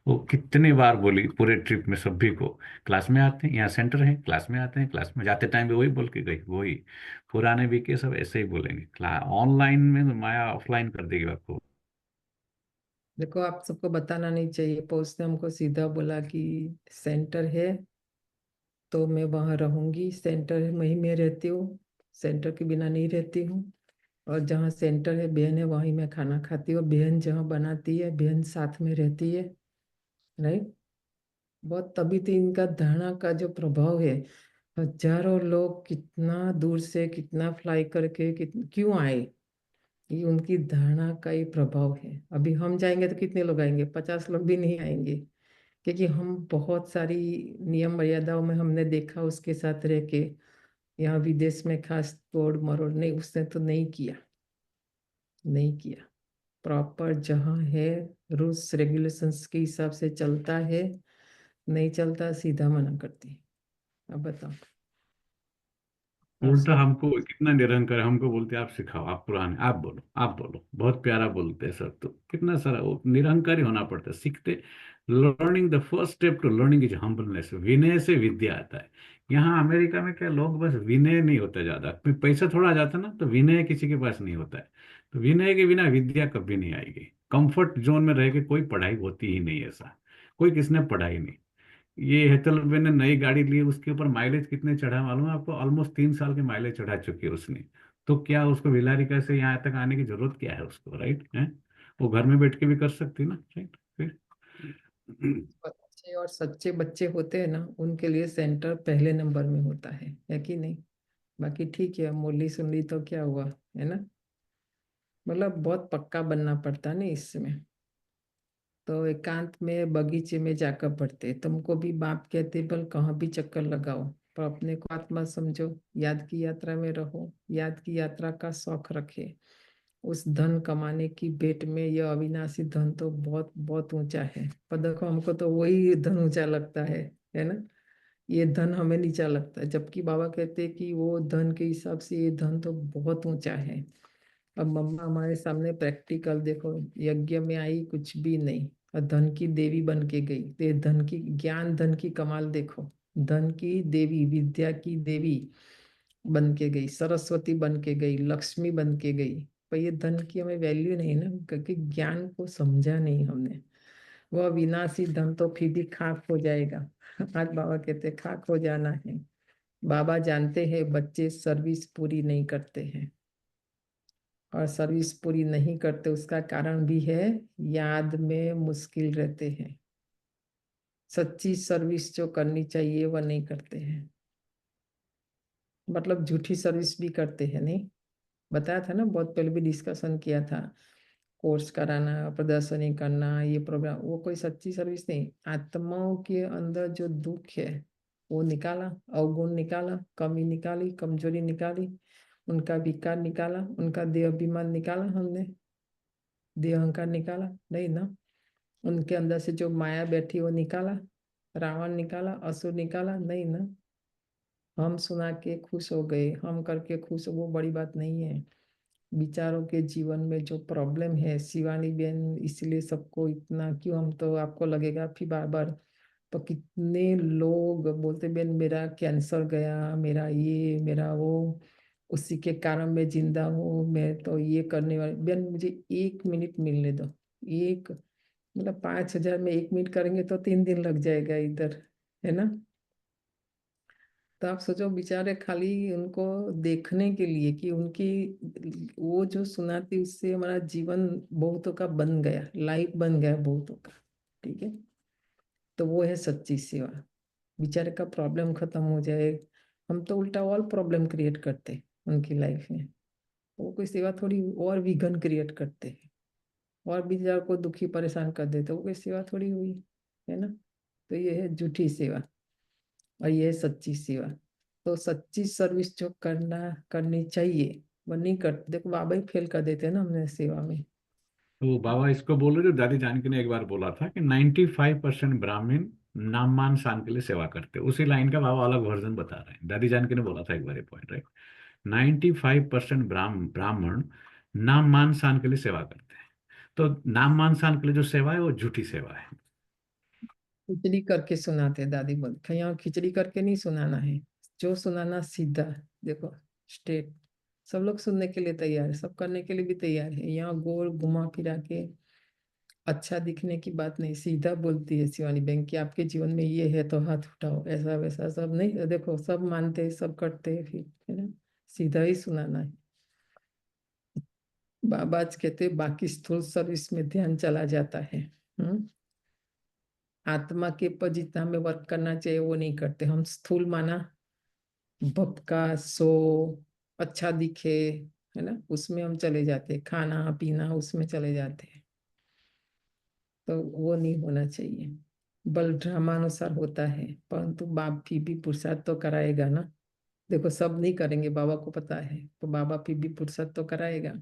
वो कितनी बार बोली पूरे ट्रिप में सभी को, क्लास में आते हैं, यहाँ सेंटर है, क्लास में आते हैं, क्लास में जाते टाइम भी वही बोल के गई, वही पुराने बीके सब ऐसे ही बोलेंगे। ऑनलाइन में तो माया ऑफलाइन कर देगी आपको। देखो आप सबको बताना नहीं चाहिए, पोस्ट ने हमको सीधा बोला कि सेंटर है तो मैं वहाँ रहूंगी, सेंटर में ही मैं रहती हूँ, सेंटर के बिना नहीं रहती हूँ। और जहाँ सेंटर है बहन है वहीं मैं खाना खाती हूँ, बहन जहाँ बनाती है बहन साथ में रहती है, राइट। बहुत तभी तो इनका धारणा का जो प्रभाव है, हजारों लोग कितना दूर से कितना फ्लाई करके क्यों आए, ये उनकी धारणा का ही प्रभाव है। अभी हम जाएंगे तो कितने लोग आएंगे, 50 लोग भी नहीं आएंगे, क्योंकि हम बहुत सारी नियम मर्यादाओं में हमने देखा उसके साथ रह के। यहाँ विदेश में खास तोड़ मरोड़ नहीं, उसने तो नहीं किया, नहीं किया। प्रॉपर जहाँ है रूल्स रेगुलेशंस के हिसाब से चलता है, नहीं चलता सीधा मना करती है। अब बताओ आप उल्टा सब। हमको कितना निरंकार, हमको बोलते आप सिखाओ, आप पुराने, आप बोलो, आप बोलो, बहुत प्यारा बोलते हैं सर। तो कितना सारा वो निरंकारी होना पड़ता है सीखते। Learning the first step to learning is humbleness, विनय से विद्या आता है। यहाँ अमेरिका में क्या लोग बस विनय नहीं होता ज्यादा, पैसा थोड़ा आ जाता ना तो विनय किसी के पास नहीं होता है। तो विनय के बिना विद्या कभी नहीं आएगी। कंफर्ट जोन में रह के कोई पढ़ाई होती ही नहीं, ऐसा कोई किसने पढ़ाई नहीं। ये हेतल ने नई गाड़ी ली, उसके ऊपर माइलेज कितने चढ़ा मालूम है आपको? ऑलमोस्ट 3 साल के माइलेज चढ़ा चुकी है उसने। तो क्या उसको विलारिका से यहाँ तक आने की जरूरत क्या है उसको, राइट है? वो घर में बैठ के भी कर सकती ना, राइट? फिर अच्छे और सच्चे बच्चे होते हैं ना, उनके लिए सेंटर पहले नंबर में होता है कि नहीं। बाकी ठीक है, मोली सुन ली तो क्या हुआ, है ना। मतलब बहुत पक्का बनना पड़ता नहीं इसमें। तो एकांत में बगीचे में जाकर पढ़ते, तुमको भी बाप कहते बल कहाँ भी चक्कर लगाओ, पर अपने को आत्मा समझो, याद की यात्रा में रहो, याद की यात्रा का शौक रखे। उस धन कमाने की भेंट में यह अविनाशी धन तो बहुत बहुत ऊंचा है, पर देखो हमको तो वही धन ऊंचा लगता है ना। ये धन हमें नीचा लगता है, जबकि बाबा कहते हैं कि वो धन के हिसाब से ये धन तो बहुत ऊंचा है। अब मम्मा हमारे सामने प्रैक्टिकल देखो, यज्ञ में आई कुछ भी नहीं और धन की देवी बन के गई। ये धन की ज्ञान, धन की कमाल देखो, धन की देवी, विद्या की देवी बन के गई, सरस्वती बन के गई, लक्ष्मी बन के गई। पर ये धन की हमें वैल्यू नहीं ना, क्योंकि ज्ञान को समझा नहीं हमने। वह विनाशी धन तो फिर भी खाक हो जाएगा। आज बाबा कहते खाक हो जाना है। बाबा जानते हैं बच्चे सर्विस पूरी नहीं करते हैं, और सर्विस पूरी नहीं करते उसका कारण भी है, याद में मुश्किल रहते हैं। सच्ची सर्विस जो करनी चाहिए वह नहीं करते हैं, मतलब झूठी सर्विस भी करते हैं। नहीं, बताया था ना, बहुत पहले भी डिस्कशन किया था। कोर्स कराना, प्रदर्शनी करना, ये प्रोग्राम, वो कोई सच्ची सर्विस नहीं। आत्माओं के अंदर जो दुख है वो निकाला, अवगुण निकाला, कमी निकाली, कमजोरी निकाली, उनका विकार निकाला, उनका देह अभिमान निकाला हमने, देह अहंकार निकाला नहीं ना। उनके अंदर से जो माया बैठी वो निकाला, रावण निकाला, असुर निकाला नहीं ना। हम सुना के खुश हो गए, हम करके खुश, वो बड़ी बात नहीं है। विचारों के जीवन में जो प्रॉब्लम है शिवानी बहन, इसलिए सबको इतना क्यों, हम तो आपको लगेगा फिर बार बार, तो कितने लोग बोलते बहन मेरा कैंसर गया, मेरा ये मेरा वो, उसी के कारण मैं जिंदा हूँ, मैं तो ये करने वाली। बहन मुझे 1 मिनट मिलने दो, एक मतलब 5,000 में 1 मिनट करेंगे तो 3 दिन लग जाएगा इधर, है ना। तो आप सोचो बेचारे खाली उनको देखने के लिए कि उनकी वो जो सुनाती, उससे हमारा जीवन बहुतों का बन गया, लाइफ बन गया बहुतों का। ठीक है, तो वो है सच्ची सेवा। बेचारे का प्रॉब्लम खत्म हो जाए, हम तो उल्टा और प्रॉब्लम क्रिएट करते उनकी लाइफ में। वो कोई सेवा थोड़ी, और विघन क्रिएट करते हैं, और बेचारे को दुखी परेशान कर देते, वो कोई सेवा थोड़ी हुई, है ना। तो ये है झूठी सेवा और ये है सच्ची सेवा। तो सच्ची सर्विस जो करनी चाहिए वो नहीं करते। देखो बाबा ही फेल कर देते हैं ना हमने सेवा में। तो बाबा इसको बोल रहे, जो दादी जानकी ने एक बार बोला था कि 95% ब्राह्मण नाम मान शान के लिए सेवा करते हैं। उसी लाइन का बाबा अलग वर्जन बता रहे हैं। दादी जानकी ने बोला था एक बार ये पॉइंट, राइट। 95% ब्राह्मण नाम मान शान के लिए सेवा करते हैं। तो नाम मान शान के लिए जो सेवा है वो झूठी सेवा है। खिचड़ी करके सुनाते हैं, दादी बोलते हैं यहाँ खिचड़ी करके नहीं सुनाना है, जो सुनाना सीधा। देखो स्ट्रेट, सब लोग सुनने के लिए तैयार है, सब करने के लिए भी तैयार है। यहाँ गोल घुमा फिरा के अच्छा दिखने की बात नहीं, सीधा बोलती है शिवानी बैंक की आपके जीवन में ये है तो हाथ उठाओ, ऐसा वैसा सब नहीं। देखो सब मानते हैं, सब करते हैं, फिर है ना, सीधा ही सुनाना है। बाबा आज कहते हैं बाकी स्थूल सर्विस में ध्यान चला जाता है। आत्मा के ऊपर जितना हमें वर्क करना चाहिए वो नहीं करते हम। स्थूल माना भपका सो, अच्छा दिखे, है ना, उसमें हम चले जाते हैं, खाना पीना उसमें चले जाते हैं। तो वो नहीं होना चाहिए। बल ड्रामानुसार होता है, परंतु बाप फिर भी पुरुषार्थ तो कराएगा ना। देखो सब नहीं करेंगे, बाबा को पता है, तो बाबा फिर भी पुरुषार्थ तो कराएगा।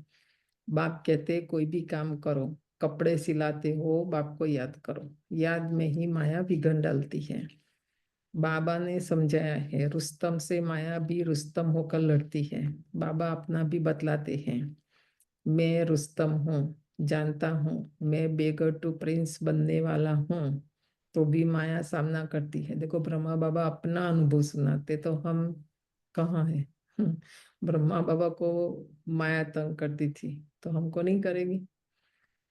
बाप कहते कोई भी काम करो, कपड़े सिलाते हो बाप को याद करो, याद में ही माया विघन डालती है। बाबा ने समझाया है, रुस्तम से माया भी रुस्तम होकर लड़ती है। बाबा अपना भी बतलाते हैं, मैं रुस्तम हूँ, जानता हूँ मैं बेगर टू प्रिंस बनने वाला हूँ, तो भी माया सामना करती है। देखो ब्रह्मा बाबा अपना अनुभव सुनाते, तो हम कहाँ हैं। ब्रह्मा बाबा को माया तंग करती थी, तो हमको नहीं करेगी।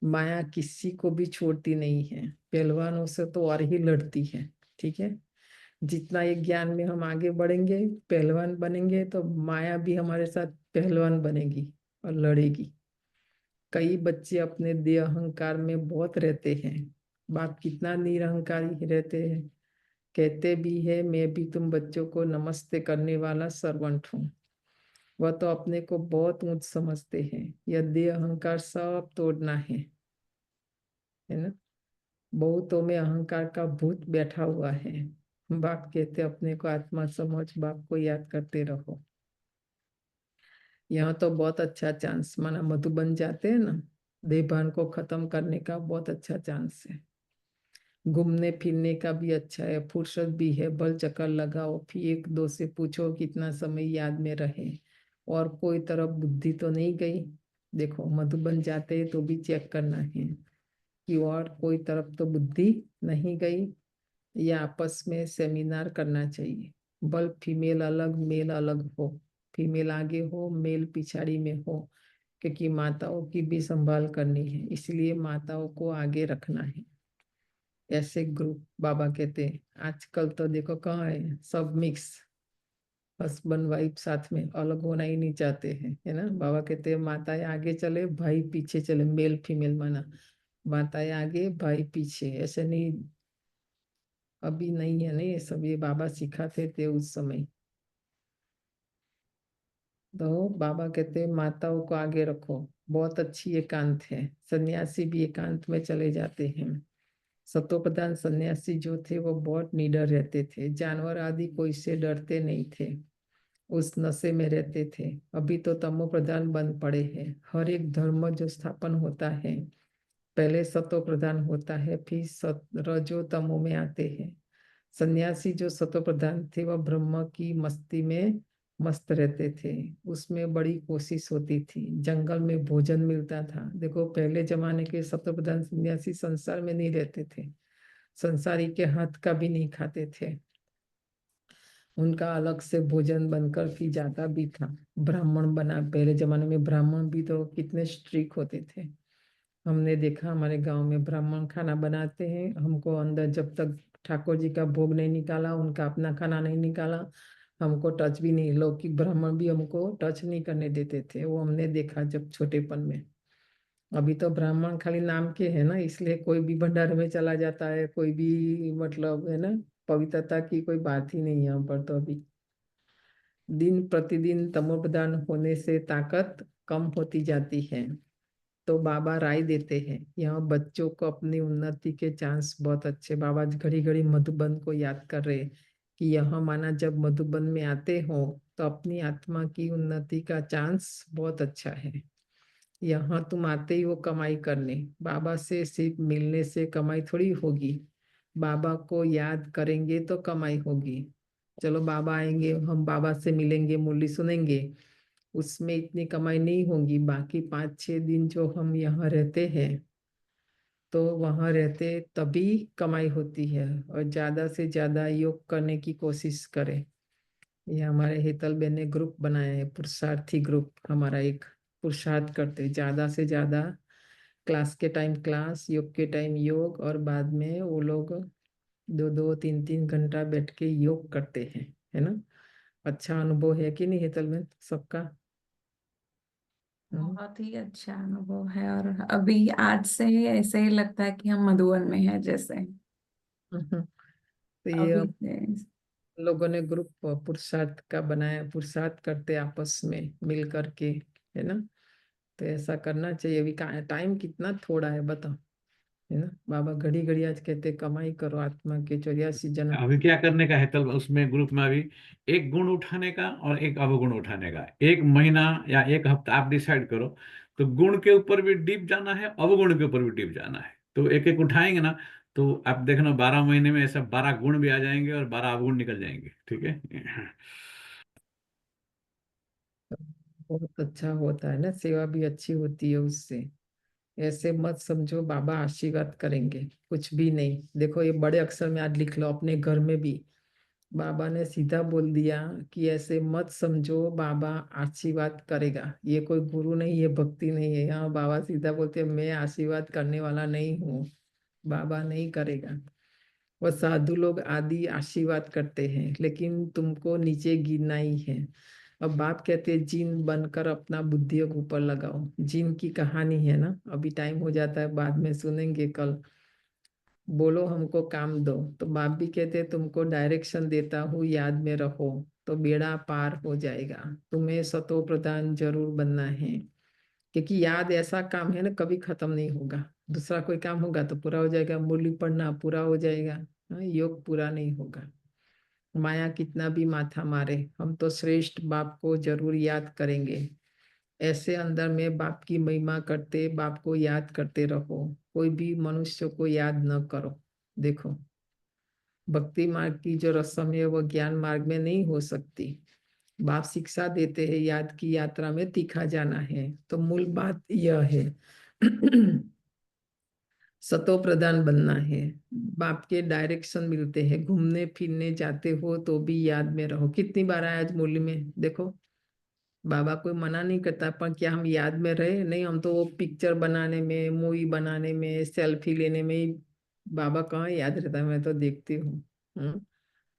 माया किसी को भी छोड़ती नहीं है, पहलवानों से तो और ही लड़ती है। ठीक है, जितना ये ज्ञान में हम आगे बढ़ेंगे, पहलवान बनेंगे, तो माया भी हमारे साथ पहलवान बनेगी और लड़ेगी। कई बच्चे अपने देह अहंकार में बहुत रहते हैं, बाप कितना निरहंकारी रहते हैं। कहते भी है मैं भी तुम बच्चों को नमस्ते करने वाला सर्वेंट हूँ। वह तो अपने को बहुत ऊंच समझते हैं। यह देह अहंकार सब तोड़ना है ना। बहुतों में अहंकार का भूत बैठा हुआ है। बाप कहते अपने को आत्मा समझ, बाप को याद करते रहो। यहाँ तो बहुत अच्छा चांस माना, मधुबन जाते हैं ना, देहभान को खत्म करने का बहुत अच्छा चांस है। घूमने फिरने का भी अच्छा है, फुर्सत भी है, बल चक्कर लगाओ, फिर एक दो से पूछो कितना समय याद में रहे, और कोई तरफ बुद्धि तो नहीं गई। देखो मधुबन जाते हैं तो भी चेक करना है कि और कोई तरफ तो बुद्धि नहीं गई, या आपस में सेमिनार करना चाहिए। बल्ब फीमेल अलग मेल अलग हो, फीमेल आगे हो मेल पिछाड़ी में हो, क्योंकि माताओं की भी संभाल करनी है, इसलिए माताओं को आगे रखना है। ऐसे ग्रुप बाबा कहते हैं। आजकल तो देखो कहाँ है, सब मिक्स, हस्बैंड वाइफ साथ में, अलग होना ही नहीं चाहते हैं, है ना। बाबा कहते हैं माताएं आगे चले भाई पीछे चले, मेल फीमेल माना, माताएं आगे भाई पीछे, ऐसे नहीं। अभी नहीं है, नहीं ये सब, ये बाबा सिखाते थे उस समय। तो बाबा कहते हैं माताओं को आगे रखो, बहुत अच्छी एकांत है। सन्यासी भी एकांत में चले जाते हैं। सतोप्रधान सन्यासी जो थे वो बहुत निडर रहते थे, जानवर आदि कोई से डरते नहीं थे, उस नशे में रहते थे। अभी तो तमो प्रधान बन पड़े हैं। हर एक धर्म जो स्थापन होता है पहले सतो प्रधान होता है, फिर रजो तमो में आते हैं। सन्यासी जो सतो प्रधान थे वह ब्रह्म की मस्ती में मस्त रहते थे, उसमें बड़ी कोशिश होती थी। जंगल में भोजन मिलता था। देखो पहले जमाने के सतो प्रधान सन्यासी संसार में नहीं रहते थे, संसारी के हाथ का भी नहीं खाते थे, उनका अलग से भोजन बनकर फिर जाता भी था। ब्राह्मण बना, पहले जमाने में ब्राह्मण भी तो कितने स्ट्रिक होते थे। हमने देखा हमारे गांव में ब्राह्मण खाना बनाते हैं, हमको अंदर जब तक ठाकुर जी का भोग नहीं निकाला, उनका अपना खाना नहीं निकाला, हमको टच भी नहीं, लौकिक ब्राह्मण भी हमको टच नहीं करने देते थे। वो हमने देखा जब छोटेपन में। अभी तो ब्राह्मण खाली नाम के है ना, इसलिए कोई भी भंडारे में चला जाता है, कोई भी मतलब, है ना। पवित्रता की कोई बात ही नहीं है यहाँ पर तो। अभी दिन प्रतिदिन तमोप्रधान होने से ताकत कम होती जाती है। तो बाबा राय देते हैं यहाँ बच्चों को अपनी उन्नति के चांस बहुत अच्छे। बाबा घड़ी घड़ी मधुबन को याद कर रहे हैं कि यहाँ माना जब मधुबन में आते हो तो अपनी आत्मा की उन्नति का चांस बहुत अच्छा है। यहाँ तुम आते ही वो कमाई करने, बाबा से सिर्फ मिलने से कमाई थोड़ी होगी, बाबा को याद करेंगे तो कमाई होगी। चलो बाबा आएंगे, हम बाबा से मिलेंगे, मुरली सुनेंगे, उसमें इतनी कमाई नहीं होगी। बाकी 5-6 दिन जो हम यहाँ रहते हैं तो वहाँ रहते तभी कमाई होती है। और ज्यादा से ज्यादा योग करने की कोशिश करें। ये हमारे हेतल बेन ने ग्रुप बनाया है, पुरुषार्थी ग्रुप हमारा एक। पुरुषार्थ करते ज्यादा से ज्यादा, क्लास के टाइम क्लास, योग के टाइम योग, और बाद में वो लोग 2-2, 3-3 घंटा बैठ के योग करते हैं, है ना। अच्छा अनुभव है कि नहीं हेतल बेन सबका? हम्म। बहुत ही अच्छा अनुभव है। और अभी आज से ही ऐसे ही लगता है कि हम मधुबन में हैं जैसे। तो ये अभी अब लोगों ने ग्रुप पुरुषार्थ का बनाया, पुरुषार्थ करते आपस में मिल करके, है ना। तो ऐसा करना चाहिए। अभी टाइम कितना थोड़ा है बताओ, है ना। बाबा घड़ी घड़ी आज कहते कमाई करो आत्मा के 84 जन्म। अभी क्या करने का है तल उसमें ग्रुप में? अभी एक गुण उठाने का और एक अवगुण उठाने का, एक महीना या एक हफ्ता आप डिसाइड करो। तो गुण के ऊपर भी डीप जाना है, अवगुण के ऊपर भी डीप जाना है। तो एक एक उठाएंगे ना, तो आप देखना 12 महीने में ऐसा 12 गुण भी आ जाएंगे और 12 अवगुण निकल जाएंगे। ठीक है। बहुत अच्छा होता है ना, सेवा भी अच्छी होती है उससे। ऐसे मत समझो बाबा आशीर्वाद करेंगे, कुछ भी नहीं। देखो ये बड़े अक्षर में आज लिख लो अपने घर में भी। बाबा ने सीधा बोल दिया कि ऐसे मत समझो बाबा आशीर्वाद करेगा। ये कोई गुरु नहीं है, भक्ति नहीं है। यहाँ बाबा सीधा बोलते हैं मैं आशीर्वाद करने वाला नहीं हूँ, बाबा नहीं करेगा। वो साधु लोग आदि आशीर्वाद करते हैं, लेकिन तुमको नीचे गिरना ही है। अब बाप कहते हैं जिन बनकर अपना बुद्धि के ऊपर लगाओ। जिन की कहानी है ना, अभी टाइम हो जाता है, बाद में सुनेंगे कल। बोलो हमको काम दो, तो बाप भी कहते हैं तुमको डायरेक्शन देता हूँ, याद में रहो तो बेड़ा पार हो जाएगा। तुम्हें सतो प्रधान जरूर बनना है, क्योंकि याद ऐसा काम है ना कभी खत्म नहीं होगा। दूसरा कोई काम होगा तो पूरा हो जाएगा, मुरली पढ़ना पूरा हो जाएगा, हाँ, योग पूरा नहीं होगा। माया कितना भी माथा मारे, हम तो श्रेष्ठ बाप को जरूर याद करेंगे। ऐसे अंदर में बाप की महिमा करते, बाप को याद करते रहो। कोई भी मनुष्य को याद न करो। देखो भक्ति मार्ग की जो रस्म है वो ज्ञान मार्ग में नहीं हो सकती। बाप शिक्षा देते हैं याद की यात्रा में तीखा जाना है। तो मूल बात यह है सतो प्रधान बनना है। बाप के डायरेक्शन मिलते हैं, घूमने फिरने जाते हो तो भी याद में रहो। कितनी बार आया आज मुरली में देखो, बाबा कोई मना नहीं करता, पर क्या हम याद में रहे? नहीं, हम तो वो पिक्चर बनाने में, मूवी बनाने में, सेल्फी लेने में ही बाबा कहाँ याद रहता है। मैं तो देखती हूँ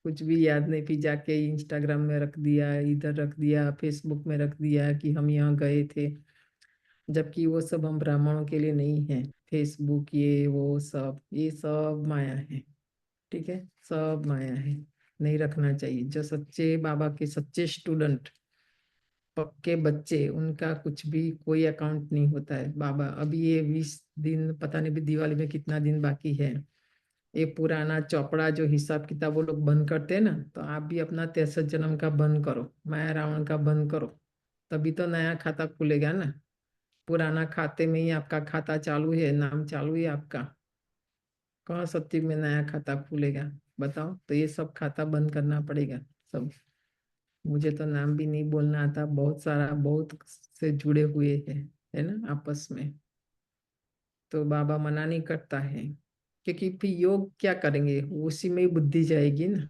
कुछ भी याद नहीं, फिर जाके इंस्टाग्राम में रख दिया, इधर रख दिया, फेसबुक में रख दिया कि हम यहाँ गए थे, जबकि वो सब हम ब्राह्मणों के लिए नहीं है। फेसबुक ये वो सब, ये सब माया है। ठीक है, सब माया है, नहीं रखना चाहिए। जो सच्चे बाबा के सच्चे स्टूडेंट, पक्के बच्चे, उनका कुछ भी कोई अकाउंट नहीं होता है। बाबा अभी ये 20 दिन, पता नहीं भी दिवाली में कितना दिन बाकी है, ये पुराना चौपड़ा जो हिसाब किताब वो लोग बंद करते हैं ना, तो आप भी अपना 63 जन्म का बंद करो, माया रावण का बंद करो, तभी तो नया खाता खुलेगा ना। पुराना खाते में ही आपका खाता चालू है, नाम चालू है आपका, कहाँ सत्युग में नया खाता खुलेगा? बताओ। तो ये सब खाता बंद करना पड़ेगा सब। मुझे तो नाम भी नहीं बोलना आता, बहुत सारा बहुत से जुड़े हुए हैं, है ना, आपस में। तो बाबा मना नहीं करता है, क्योंकि फिर योग क्या करेंगे, उसी में ही बुद्धि जाएगी ना।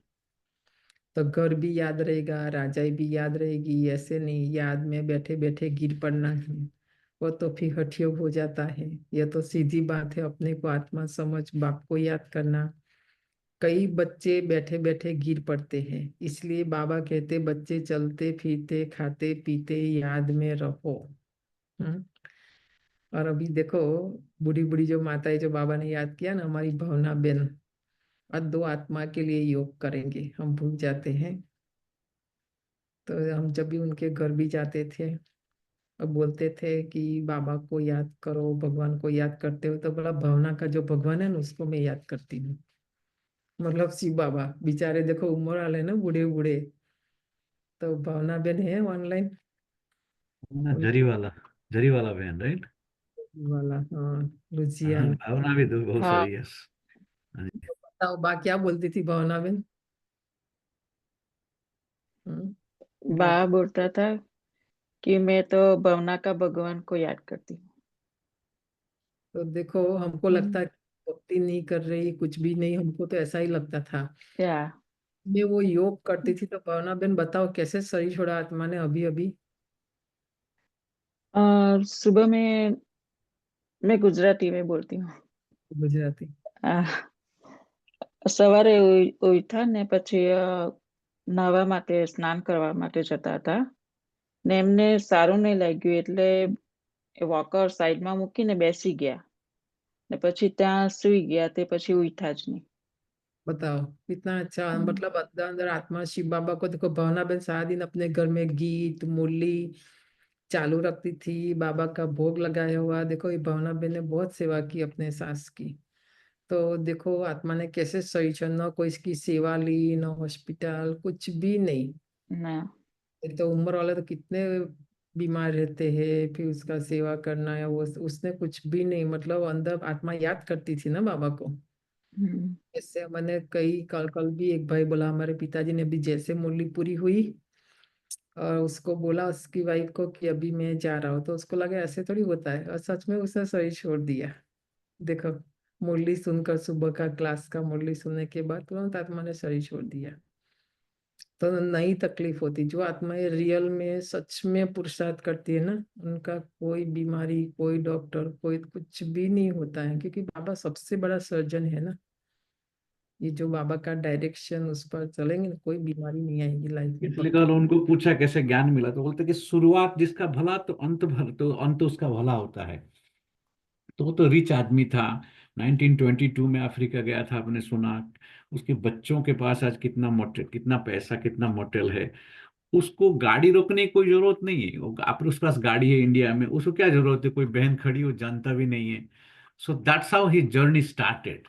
तो घर भी याद रहेगा, राजाई भी याद रहेगी, ऐसे नहीं याद में बैठे बैठे गिर पड़ना है, वो तो फिर हठयोग हो जाता है। यह तो सीधी बात है, अपने को आत्मा समझ बाप को याद करना। कई बच्चे बैठे बैठे गिर पड़ते हैं, इसलिए बाबा कहते बच्चे चलते फिरते खाते पीते याद में रहो। हम्म। और अभी देखो, बूढ़ी बूढ़ी जो माताएं जो बाबा ने याद किया ना, हमारी भावना बहन, और 2 आत्मा के लिए योग करेंगे, हम भूल जाते हैं। तो हम जब भी उनके घर भी जाते थे और बोलते थे कि बाबा को याद करो, भगवान को याद करते हो, तो बोला भावना का जो भगवान है ना, उसको मैं याद करती हूँ। मतलब शिव बाबा बेचारे देखो उम्र वाले ना, बूढ़े बूढ़े। तो भावना बहन है ऑनलाइन, ना जरी वाला बहन, राइट। वाला, हाँ, हाँ, लुधियाना। भावना भी तो बहुत हाँ, सारी, यस। हाँ जी। तो बताओ बा क्या बोलती थी भावना बहन? हम्म, बा बा बोलता था कि मैं तो भावना का भगवान को याद करती हूँ। तो देखो, हमको लगता है कि भक्ति नहीं कर रही, कुछ भी नहीं, हमको तो ऐसा ही लगता था। या मैं वो योग करती थी, तो भावना बहन बताओ कैसे शरीर छोड़ा आत्मा ने अभी अभी? और सुबह में मैं गुजराती में बोलती हूँ। गुजराती। આ સવારે ઉઠ્યા ને પછી નાહવા માટે સ્નાન કરવા માટે જતા હતા ને એમને સારું નહીં લાગ્યું એટલે વોકર સાઈડમાં મૂકીને બેસી ગયા ને પછી ત્યાં સુઈ ગયા તે પછી ઉઠ્યા જ નહીં. बताओ कितना अच्छा, हम्म, मतलब अंदर अंदर आत्मा शिव बाबा को देखो, भावना बहन सारा दिन अपने घर में गीत मुरली चालू रखती थी, बाबा का भोग लगाया हुआ। देखो ये भावना बहन ने बहुत सेवा की अपने सास की। तो देखो आत्मा ने कैसे सही छोड़ा, न कोई इसकी सेवा ली, न हॉस्पिटल, कुछ भी नहीं। ના एक तो उम्र वाले तो कितने बीमार रहते हैं, फिर उसका सेवा करना है वो, उसने कुछ भी नहीं, मतलब अंदर आत्मा याद करती थी ना बाबा को। हम्म, जैसे मैंने कई कल कल भी एक भाई बोला, हमारे पिताजी ने भी जैसे मुरली पूरी हुई और उसको बोला उसकी वाइफ को कि अभी मैं जा रहा हूँ, तो उसको लगा ऐसे थोड़ी होता है, और सच में उसने शरीर छोड़ दिया। देखो, मुरली सुनकर, सुबह का क्लास का मुरली सुनने के बाद तुरंत आत्मा ने शरीर छोड़ दिया। तो नई तकलीफ होती, जो आत्माएं रियल में सच में पुरुषार्थ करती है ना, उनका कोई बीमारी, कोई डॉक्टर, कोई कुछ भी नहीं होता है, क्योंकि बाबा सबसे बड़ा सर्जन है ना। ये जो बाबा का डायरेक्शन, उस पर चलेंगे ना, कोई बीमारी नहीं आएगी लाइफ में इसलिए पक्का। कल उनको पूछा कैसे ज्ञान मिला, तो बोलते कि शुरुआत जिसका भला तो अंत भर, तो अंत उसका भला होता है। तो वो तो रिच आदमी था, 1922 में अफ्रीका गया था, आपने सुना। उसके बच्चों के पास आज कितना मोटेल, कितना पैसा, कितना मोटेल है। उसको गाड़ी रोकने की कोई जरूरत नहीं है, वो आप उसके पास गाड़ी है इंडिया में, उसको क्या जरूरत है, कोई बहन खड़ी हो जानता भी नहीं है। So that's how he journey started.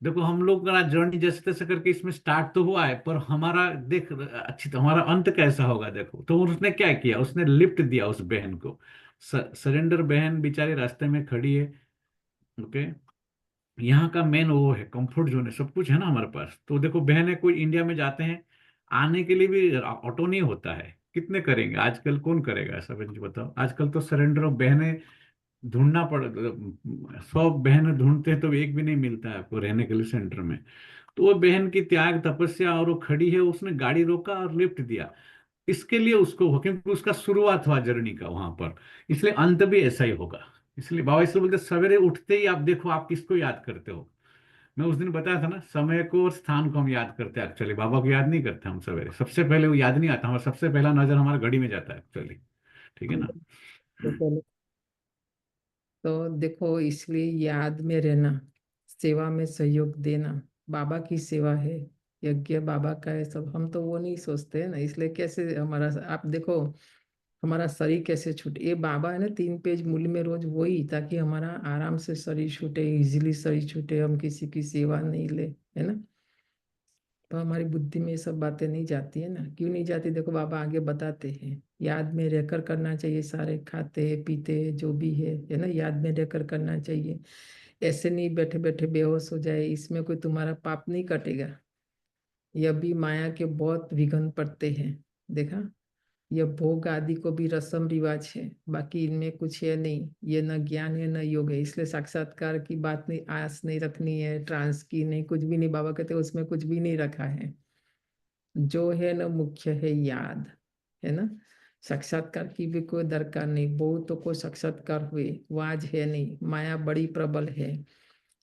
देखो हम लोग का जर्नी जैसे तैसे करके इसमें स्टार्ट तो हुआ है, पर हमारा देख अच्छी तो हमारा अंत कैसा होगा देखो। तो उसने क्या किया, उसने लिफ्ट दिया उस बहन को। सरेंडर बहन बेचारी रास्ते में खड़ी है। ओके। यहाँ का मेन वो है, कंफर्ट जोन है, सब कुछ है ना हमारे पास। तो देखो बहन है, कोई इंडिया में जाते हैं, आने के लिए भी ऑटो नहीं होता है, कितने करेंगे आजकल, कौन करेगा ऐसा बहन जी बताओ। आजकल तो सरेंडर ऑफ बहनें ढूंढना पड़, 100 बहन ढूंढते हैं तो एक भी नहीं मिलता है आपको रहने के लिए सेंटर में। तो वो बहन की त्याग तपस्या, और वो खड़ी है, उसने गाड़ी रोका और लिफ्ट दिया, इसके लिए उसको, क्योंकि उसका शुरुआत हुआ जर्नी का वहां पर, इसलिए अंत भी ऐसा ही होगा। इसलिए बाबा इसलिए बोलते सवेरे उठते ही आप देखो आप किसको याद करते हो। मैं उस दिन बताया था ना, समय को और स्थान को हम याद करते हैं एक्चुअली, बाबा को याद नहीं करते हम सवेरे, सबसे पहले वो याद नहीं आता, हमारा सबसे पहला नजर हमारा घड़ी में जाता है एक्चुअली, ठीक है ना। तो पहले तो देखो, इसलिए याद में रहना, सेवा में सहयोग देना, बाबा की सेवा है, यज्ञ बाबा का है सब, हम तो वो नहीं सोचते हैं ना। इसलिए कैसे हमारा, आप देखो हमारा शरीर कैसे छूटे, ये बाबा है ना 3 पेज मूल्य में रोज वही, ताकि हमारा आराम से शरीर छूटे, इजीली शरीर छूटे, हम किसी की सेवा नहीं ले, है ना। तो हमारी बुद्धि में ये सब बातें नहीं जाती है ना, क्यों नहीं जाती, देखो बाबा आगे बताते हैं, याद में रहकर करना चाहिए, सारे खाते पीते जो भी है ना, याद में रहकर करना चाहिए। ऐसे नहीं बैठे बैठे बेहोश हो जाए, इसमें कोई तुम्हारा पाप नहीं कटेगा। यह भी माया के बहुत विघन पड़ते हैं, देखा, यह भोग आदि को भी रस्म रिवाज है, बाकी इनमें कुछ है नहीं, ये न ज्ञान है न योग है। इसलिए साक्षात्कार की बात नहीं, आस नहीं रखनी है, ट्रांस की नहीं, कुछ भी नहीं, बाबा कहते उसमें कुछ भी नहीं रखा है। जो है ना मुख्य है याद, है ना। साक्षात्कार की भी कोई दरकार नहीं, बहुतों को साक्षात्कार हुए, वो आज है नहीं, माया बड़ी प्रबल है।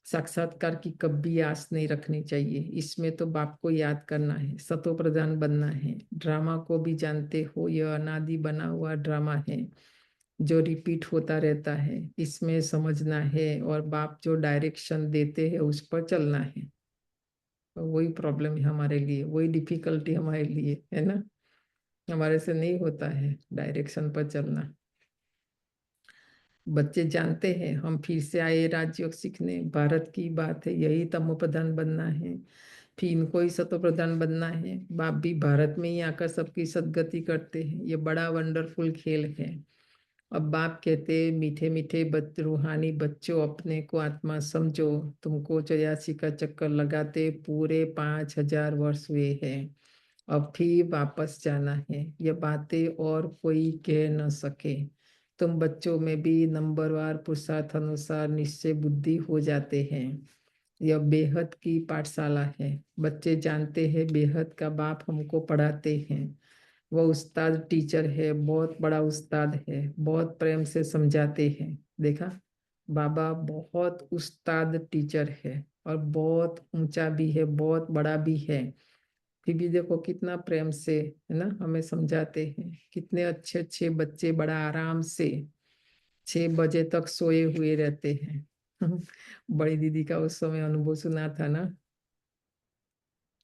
साक्षात्कार की कभी आस नहीं रखनी चाहिए, इसमें तो बाप को याद करना है, सतो प्रधान बनना है। ड्रामा को भी जानते हो, यह अनादि बना हुआ ड्रामा है जो रिपीट होता रहता है, इसमें समझना है, और बाप जो डायरेक्शन देते हैं उस पर चलना है। तो वही प्रॉब्लम है हमारे लिए, वही डिफिकल्टी हमारे लिए है ना, हमारे से नहीं होता है डायरेक्शन पर चलना। बच्चे जानते हैं हम फिर से आए राजयोग सीखने, भारत की बात है, यही तमो प्रधान बनना है, फिर इनको ही सतो प्रधान बनना है। बाप भी भारत में ही आकर सबकी सदगति करते हैं, ये बड़ा वंडरफुल खेल है। अब बाप कहते मीठे मीठे रूहानी बच्चों, अपने को आत्मा समझो, तुमको 84 का चक्कर लगाते पूरे 5000 वर्ष हुए हैं, अब फिर वापस जाना है, ये बातें और कोई कह न सके। तुम बच्चों में भी नंबरवार पुरुषार्थ अनुसार निश्चय बुद्धि हो जाते हैं। यह बेहद की पाठशाला है, बच्चे जानते हैं बेहद का बाप हमको पढ़ाते हैं, वो उस्ताद टीचर है, बहुत बड़ा उस्ताद है, बहुत प्रेम से समझाते हैं। देखा, बाबा बहुत उस्ताद टीचर है, और बहुत ऊंचा भी है, बहुत बड़ा भी है, फिर भी देखो कितना प्रेम से है ना हमें समझाते हैं। कितने अच्छे अच्छे बच्चे बड़ा आराम से 6 बजे तक सोए हुए रहते हैं। बड़ी दीदी का उस समय अनुभव सुना था ना,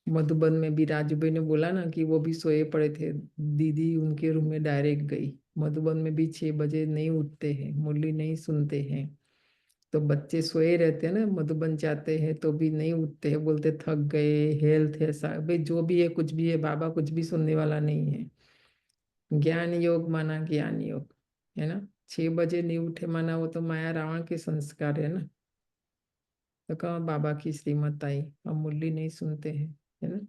मधुबन में भी राजू भाई ने बोला ना कि वो भी सोए पड़े थे, दीदी उनके रूम में डायरेक्ट गई। मधुबन में भी 6 बजे नहीं उठते हैं, मुरली नहीं सुनते हैं, तो बच्चे सोए रहते हैं ना, मधुबन जाते हैं तो भी नहीं उठते हैं, बोलते थक गए, हेल्थ है सा भाई, जो भी है कुछ भी है, बाबा कुछ भी सुनने वाला नहीं है। ज्ञान योग माना ज्ञान योग, है ना। 6 बजे नहीं उठे माना वो तो माया रावण के संस्कार है ना। तो कहा बाबा की श्रीमत आई, हम मुरली नहीं सुनते हैं, है ना।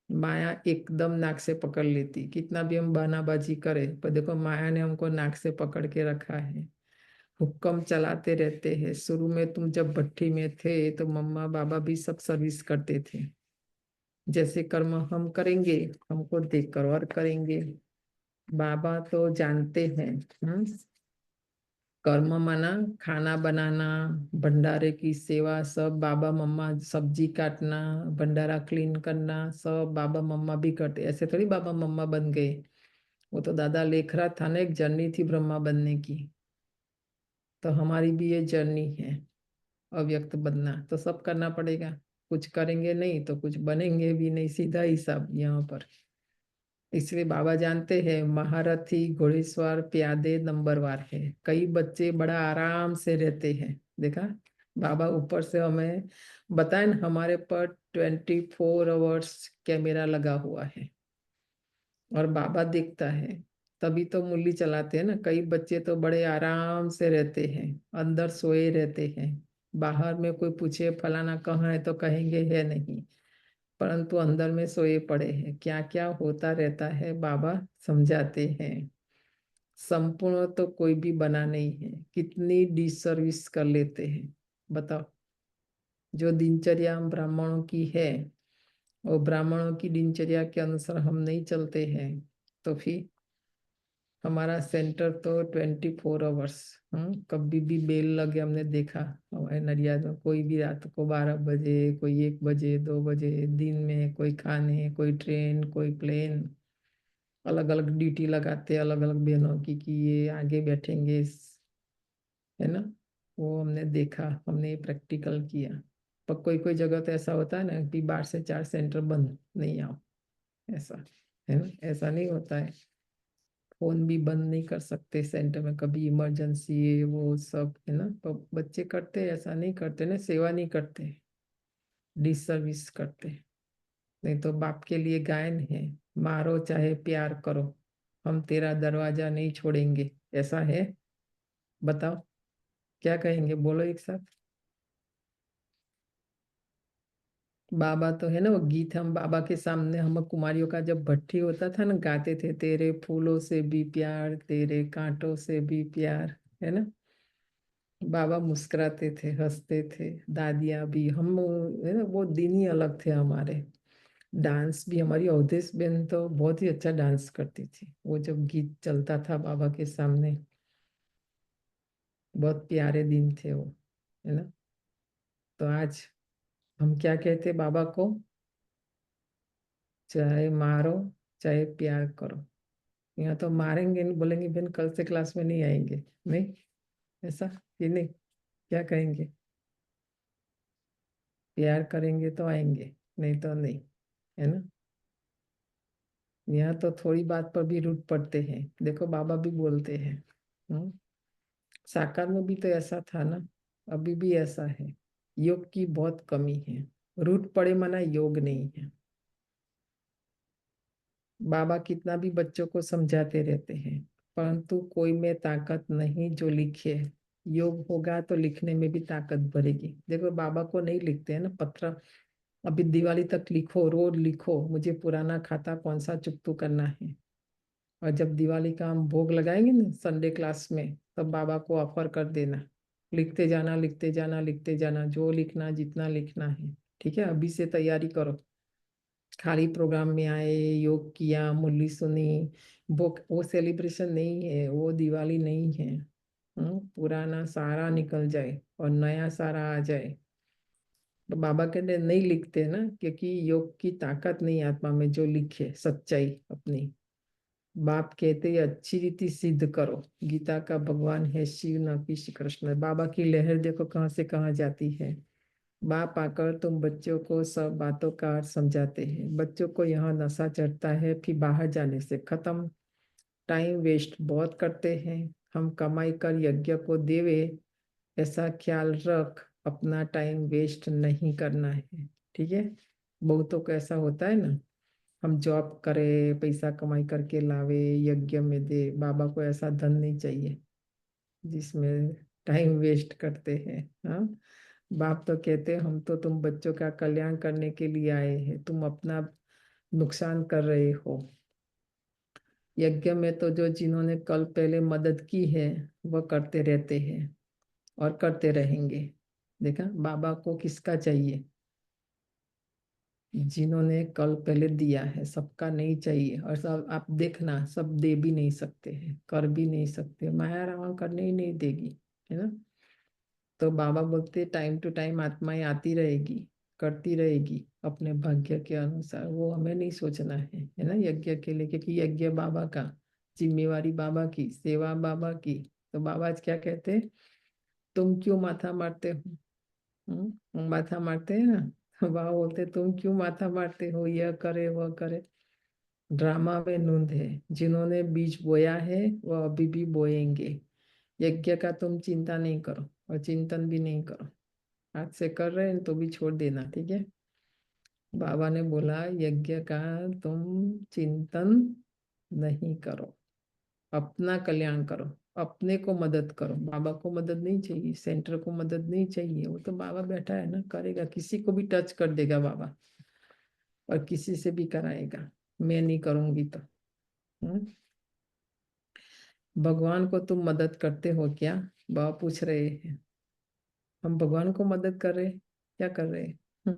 माया एकदम नाक से पकड़ लेती, कितना भी हम बहानाबाजी करें, पर देखो माया ने हमको नाक से पकड़ के रखा है, हुक्म चलाते रहते हैं। शुरू में तुम जब भट्टी में थे तो मम्मा बाबा भी सब सर्विस करते थे, जैसे कर्म हम करेंगे हमको देखकर और करेंगे। बाबा तो जानते हैं। कर्म माना खाना बनाना, भंडारे की सेवा, सब बाबा मम्मा, सब्जी काटना, भंडारा क्लीन करना, सब बाबा मम्मा भी करते, ऐसे थोड़ी बाबा मम्मा बन गए। वो तो दादा लेख रहा था ना, एक जर्नी थी ब्रह्मा बनने की, तो हमारी भी ये जर्नी है, अव्यक्त बनना तो सब करना पड़ेगा। कुछ करेंगे नहीं तो कुछ बनेंगे भी नहीं, सीधा हिसाब यहाँ पर। इसलिए बाबा जानते हैं महारथी घोड़ेसवार प्यादे नंबरवार है, कई बच्चे बड़ा आराम से रहते हैं। देखा, बाबा ऊपर से हमें बताए ना, हमारे पर 24 आवर्स कैमरा लगा हुआ है, और बाबा देखता है, तभी तो मुरली चलाते हैं ना। कई बच्चे तो बड़े आराम से रहते हैं, अंदर सोए रहते हैं, बाहर में कोई पूछे फलाना कहाँ है तो कहेंगे है नहीं, परंतु अंदर में सोए पड़े हैं। क्या क्या होता रहता है बाबा समझाते हैं। संपूर्ण तो कोई भी बना नहीं है, कितनी डिसर्विस कर लेते हैं बताओ। जो दिनचर्या हम ब्राह्मणों की है, और ब्राह्मणों की दिनचर्या के अनुसार हम नहीं चलते हैं, तो फिर हमारा सेंटर तो 24 आवर्स, कभी भी बेल लगे हमने देखा हमारे नडियाद में। कोई भी रात को 12 बजे, कोई 1 बजे, 2 बजे, दिन में कोई खाने, कोई ट्रेन, कोई प्लेन, अलग अलग ड्यूटी लगाते अलग अलग बहनों की कि ये आगे बैठेंगे, है ना। वो हमने देखा, हमने ये प्रैक्टिकल किया। पर कोई कोई जगह तो ऐसा होता है ना कि 12 से 4 सेंटर बंद, नहीं आओ, ऐसा है ना। ऐसा नहीं होता है, फोन भी बंद नहीं कर सकते सेंटर में, कभी इमरजेंसी है वो सब, है ना। तो बच्चे करते ऐसा नहीं करते ना, सेवा नहीं करते, डिसर्विस करते। नहीं तो बाप के लिए गायन है, मारो चाहे प्यार करो, हम तेरा दरवाजा नहीं छोड़ेंगे, ऐसा है। बताओ क्या कहेंगे, बोलो एक साथ। बाबा तो है ना, वो गीत हम बाबा के सामने, हम कुमारियों का जब भट्टी होता था ना, गाते थे, तेरे फूलों से भी प्यार, तेरे कांटों से भी प्यार, है ना। बाबा मुस्कुराते थे, हंसते थे, दादियाँ भी, हम, है ना, वो दिन ही अलग थे हमारे। डांस भी हमारी अवधेश बहन तो बहुत ही अच्छा डांस करती थी, वो जब गीत चलता था बाबा के सामने, बहुत प्यारे दिन थे वो, है ना। तो आज हम क्या कहते बाबा को, चाहे मारो चाहे प्यार करो। यहाँ तो मारेंगे नहीं, बोलेंगे बहन कल से क्लास में नहीं आएंगे, नहीं, ऐसा कि नहीं, क्या कहेंगे। प्यार करेंगे तो आएंगे, नहीं तो नहीं, है ना। यहाँ तो थोड़ी बात पर भी रूठ पड़ते हैं, देखो बाबा भी बोलते हैं। साकार में भी तो ऐसा था ना, अभी भी ऐसा है। योग की बहुत कमी है, रूठ पड़े मना योग नहीं है। बाबा कितना भी बच्चों को समझाते रहते हैं, परंतु कोई में ताकत नहीं जो लिखे। योग होगा तो लिखने में भी ताकत बढ़ेगी। देखो बाबा को नहीं लिखते हैं ना पत्र, अभी दिवाली तक लिखो, रोज लिखो मुझे पुराना खाता कौन सा चुकतू करना है। और जब दिवाली का हम भोग लगाएंगे ना संडे क्लास में, तब बाबा को ऑफर कर देना, लिखते जाना लिखते जाना लिखते जाना, जो लिखना जितना लिखना है। ठीक है, अभी से तैयारी करो। खाली प्रोग्राम में आए, योग किया, मुरली सुनी, वो सेलिब्रेशन नहीं है, वो दिवाली नहीं है। पुराना सारा निकल जाए और नया सारा आ जाए। तो बाबा कहते नहीं लिखते ना, क्योंकि योग की ताकत नहीं आत्मा में जो लिखे सच्चाई अपनी। बाप कहते अच्छी रीति सिद्ध करो, गीता का भगवान है शिव न कि श्री कृष्ण। बाबा की लहर देखो कहाँ से कहाँ जाती है। बाप आकर तुम बच्चों को सब बातों का अर्थ समझाते हैं। बच्चों को यहाँ नशा चढ़ता है, फिर बाहर जाने से खत्म। टाइम वेस्ट बहुत करते हैं। हम कमाई कर यज्ञ को देवे, ऐसा ख्याल रख, अपना टाइम वेस्ट नहीं करना है। ठीक है, बहुतों को ऐसा होता है ना, हम जॉब करें, पैसा कमाई करके लावे, यज्ञ में दे। बाबा को ऐसा धन नहीं चाहिए जिसमें टाइम वेस्ट करते हैं। हाँ, बाप तो कहते हैं हम तो तुम बच्चों का कल्याण करने के लिए आए हैं, तुम अपना नुकसान कर रहे हो। यज्ञ में तो जो जिन्होंने कल पहले मदद की है वह करते रहते हैं और करते रहेंगे। देखा बाबा को किसका चाहिए, जिन्होंने कल पहले दिया है, सबका नहीं चाहिए। और सब आप देखना, सब दे भी नहीं सकते हैं, कर भी नहीं सकते, माया रावण करने ही नहीं देगी, है ना। तो बाबा बोलते टाइम टू टाइम आत्माएं आती रहेगी, करती रहेगी अपने भाग्य के अनुसार। वो हमें नहीं सोचना है ना, यज्ञ के लिए, क्योंकि यज्ञ बाबा का, जिम्मेवारी बाबा की, सेवा बाबा की। तो बाबा आज क्या कहते हैं, तुम क्यों माथा मारते हो। माथा मारते हैं ना, बाबा बोलते तुम क्यों माथा मारते हो, यह करे वह करे। ड्रामा में नूंद है, जिन्होंने बीज बोया है वह अभी भी बोएंगे। यज्ञ का तुम चिंता नहीं करो और चिंतन भी नहीं करो। आज से कर रहे हैं तो भी छोड़ देना, ठीक है। बाबा ने बोला यज्ञ का तुम चिंतन नहीं करो, अपना कल्याण करो, अपने को मदद करो। बाबा को मदद नहीं चाहिए, सेंटर को मदद नहीं चाहिए, वो तो बाबा बैठा है ना, करेगा, किसी को भी टच कर देगा बाबा। और किसी से भी कराएगा, मैं नहीं करूंगी तो। भगवान को तुम मदद करते हो क्या? बाबा पूछ रहे हैं। हम भगवान को मदद कर रहे हैं, क्या कर रहे हैं?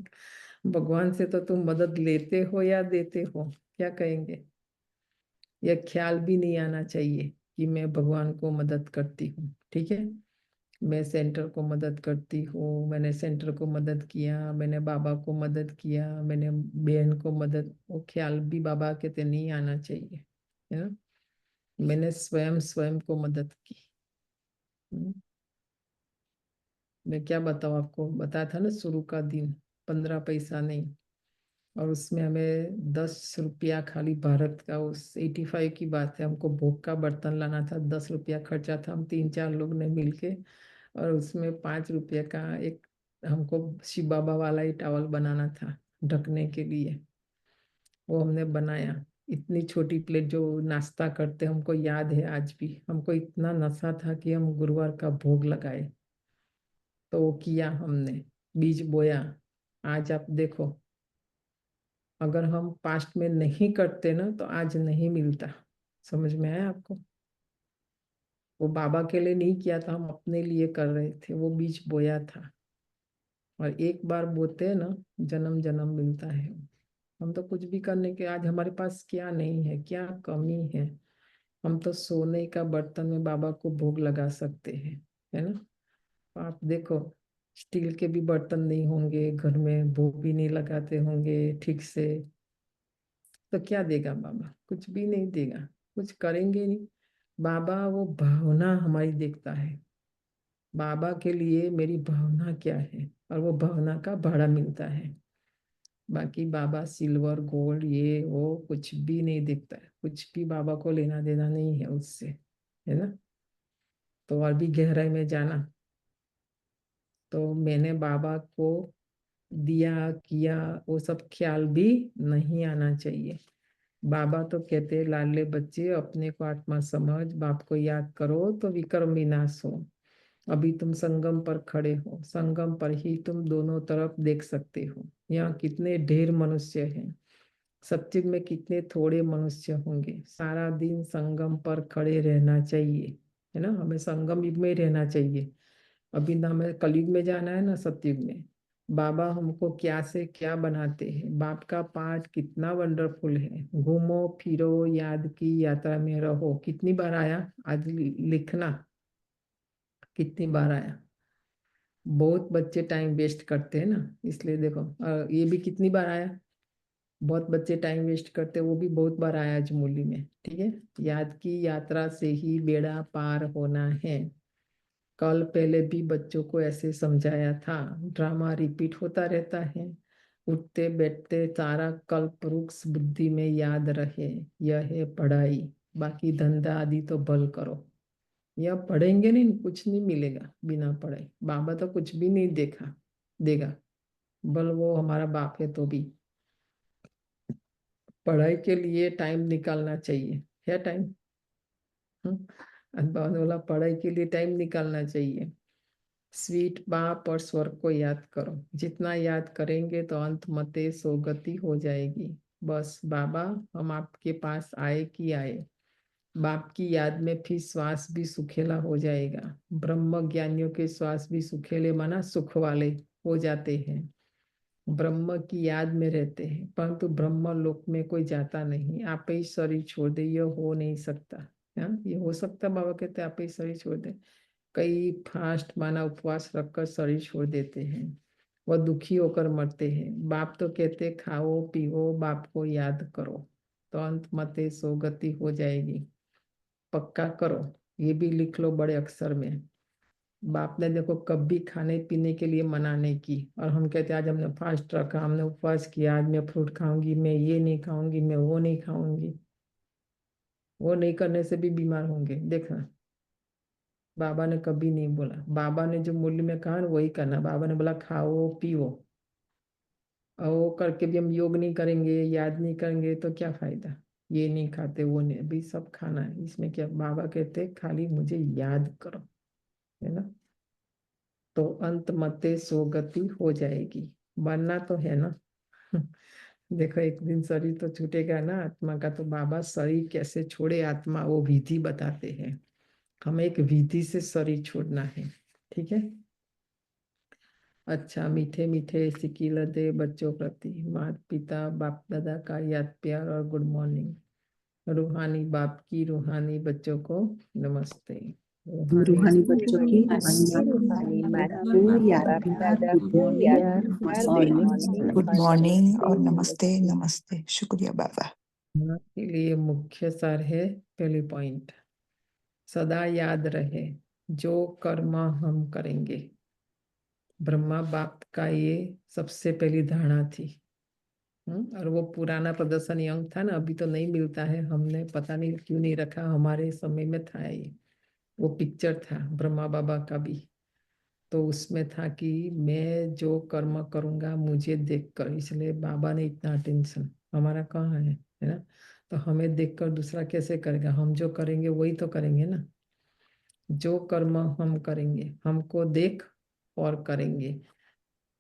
भगवान से तो तुम मदद लेते हो या देते हो, क्या कहेंगे? यह ख्याल भी नहीं आना चाहिए कि मैं भगवान को मदद करती हूँ। ठीक है, मैं सेंटर को मदद करती हूँ, मैंने सेंटर को मदद किया, मैंने बाबा को मदद किया, मैंने बहन को मदद, वो ख्याल भी बाबा कहते नहीं आना चाहिए, है ना। मैंने स्वयं स्वयं को मदद की। हम्म, मैं क्या बताऊँ आपको, बताया था ना शुरू का दिन, 15 पैसा नहीं, और उसमें हमें 10 रुपया खाली भारत का, उस 85 की बात है, हमको भोग का बर्तन लाना था, 10 रुपया खर्चा था, हम 3-4 लोग ने मिलके, और उसमें 5 रुपये का एक हमको शिव बाबा वाला ही टॉवल बनाना था ढकने के लिए, वो हमने बनाया। इतनी छोटी प्लेट जो नाश्ता करते, हमको याद है आज भी, हमको इतना नशा था कि हम गुरुवार का भोग लगाए, तो वो किया हमने, बीज बोया। आज आप देखो, अगर हम पास्ट में नहीं करते ना तो आज नहीं मिलता। समझ में आया आपको? वो बाबा के लिए नहीं किया था, हम अपने लिए कर रहे थे, वो बीज बोया था। और एक बार बोते हैं ना, जन्म जन्म मिलता है। हम तो कुछ भी करने के, आज हमारे पास क्या नहीं है, क्या कमी है? हम तो सोने का बर्तन में बाबा को भोग लगा सकते हैं, है ना। आप देखो, स्टील के भी बर्तन नहीं होंगे घर में, भोग भी नहीं लगाते होंगे ठीक से, तो क्या देगा बाबा? कुछ भी नहीं देगा, कुछ करेंगे नहीं। बाबा वो भावना हमारी देखता है, बाबा के लिए मेरी भावना क्या है, और वो भावना का भाड़ा मिलता है। बाकी बाबा सिल्वर गोल्ड ये वो कुछ भी नहीं देखता है, कुछ भी बाबा को लेना देना नहीं है उससे, है ना। तो और भी गहराई में जाना, तो मैंने बाबा को दिया किया, वो सब ख्याल भी नहीं आना चाहिए। बाबा तो कहते हैं, लाडले बच्चे अपने को आत्मा समझ, बाप को याद करो तो विक्रम विनाश हो। अभी तुम संगम पर खड़े हो, संगम पर ही तुम दोनों तरफ देख सकते हो। यहाँ कितने ढेर मनुष्य हैं, सत्युग में कितने थोड़े मनुष्य होंगे। सारा दिन संगम पर खड़े रहना चाहिए, है ना, हमें संगम युग में ही रहना चाहिए। अभी ना हमें कलयुग में जाना है ना सतयुग में। बाबा हमको क्या से क्या बनाते हैं, बाप का पाठ कितना वंडरफुल है। घूमो फिरो याद की यात्रा में रहो, कितनी बार आया आज लिखना, कितनी बार आया। बहुत बच्चे टाइम वेस्ट करते हैं ना, इसलिए देखो, ये भी कितनी बार आया, बहुत बच्चे टाइम वेस्ट करते हैं, वो भी बहुत बार आया आज मुरली में। ठीक है, याद की यात्रा से ही बेड़ा पार होना है। कल पहले भी बच्चों को ऐसे समझाया था, ड्रामा रिपीट होता रहता है। उठते बैठते सारा कल्प वृक्ष बुद्धि में याद रहे, यह है पढ़ाई। बाकी धंधा आदि तो भल करो। यह पढ़ेंगे नहीं, कुछ नहीं मिलेगा बिना पढ़ाई। बाबा तो कुछ भी नहीं देखा देगा, बल वो हमारा बाप है तो भी। पढ़ाई के लिए टाइम निकालना चाहिए, है टाइम। बाबा ने बोला पढ़ाई के लिए टाइम निकालना चाहिए। स्वीट बाप और स्वर्ग को याद करो, जितना याद करेंगे तो अंत मते सोगति हो जाएगी। बस बाबा, हम आपके पास आए कि आए, बाप की याद में फिर श्वास भी सुखेला हो जाएगा। ब्रह्म ज्ञानियों के श्वास भी सुखेले माना सुख वाले हो जाते हैं, ब्रह्म की याद में रहते हैं, परंतु ब्रह्म लोक में कोई जाता नहीं। आप ही शरीर छोड़ दे, ये हो नहीं सकता। ये हो सकता, बाबा कहते आप ही शरीर छोड़ दे। कई फास्ट माना उपवास रखकर शरीर छोड़ देते हैं, वह दुखी होकर मरते हैं। बाप तो कहते खाओ पियो बाप को याद करो, तो अंत मते सोगति हो जाएगी। पक्का करो, ये भी लिख लो बड़े अक्षर में। बाप ने देखो कभी खाने पीने के लिए मना नहीं की, और हम कहते आज हमने फास्ट रखा, हमने उपवास किया, आज मैं फ्रूट खाऊंगी, मैं ये नहीं खाऊंगी, मैं वो नहीं खाऊंगी। वो नहीं करने से भी बीमार होंगे, देखना। बाबा ने कभी नहीं बोला, बाबा ने जो मूल्य में कहा ना वही करना। बाबा ने बोला खाओ पियो, और वो करके भी हम योग नहीं करेंगे, याद नहीं करेंगे तो क्या फायदा। ये नहीं खाते वो नहीं, अभी सब खाना है, इसमें क्या। बाबा कहते खाली मुझे याद करो, है ना, तो अंत मते सोगति हो जाएगी। बनना तो है ना। देखो एक दिन शरीर तो छूटेगा ना आत्मा का, तो बाबा शरीर कैसे छोड़े आत्मा वो विधि बताते हैं। हमें एक विधि से शरीर छोड़ना है, ठीक है। अच्छा, मीठे मीठे सिकील दे बच्चों प्रति माता पिता बाप दादा का याद प्यार और गुड मॉर्निंग। रूहानी बाप की रूहानी बच्चों को नमस्ते। रूहानी बच्चों की नमस्ते, रूहानी माता और को बाप याद दादा प्यार, को गुड मॉर्निंग, गुड मॉर्निंग और नमस्ते नमस्ते। शुक्रिया बाबा। के लिए मुख्य सार है, पहली पॉइंट, सदा याद रहे जो कर्म हम करेंगे। ब्रह्मा बाप का ये सबसे पहली धारणा थी। और वो पुराना प्रदर्शन अंग था ना, अभी तो नहीं मिलता है, हमने पता नहीं क्यों नहीं रखा, हमारे समय में था ये। वो पिक्चर था ब्रह्मा बाबा का भी, तो उसमें था कि मैं जो कर्म करूंगा मुझे देखकर, इसलिए बाबा ने इतना अटेंशन। हमारा कहाँ है ना। तो हमें देखकर दूसरा कैसे करेगा, हम जो करेंगे वही तो करेंगे ना। जो कर्म हम करेंगे हमको देख और करेंगे,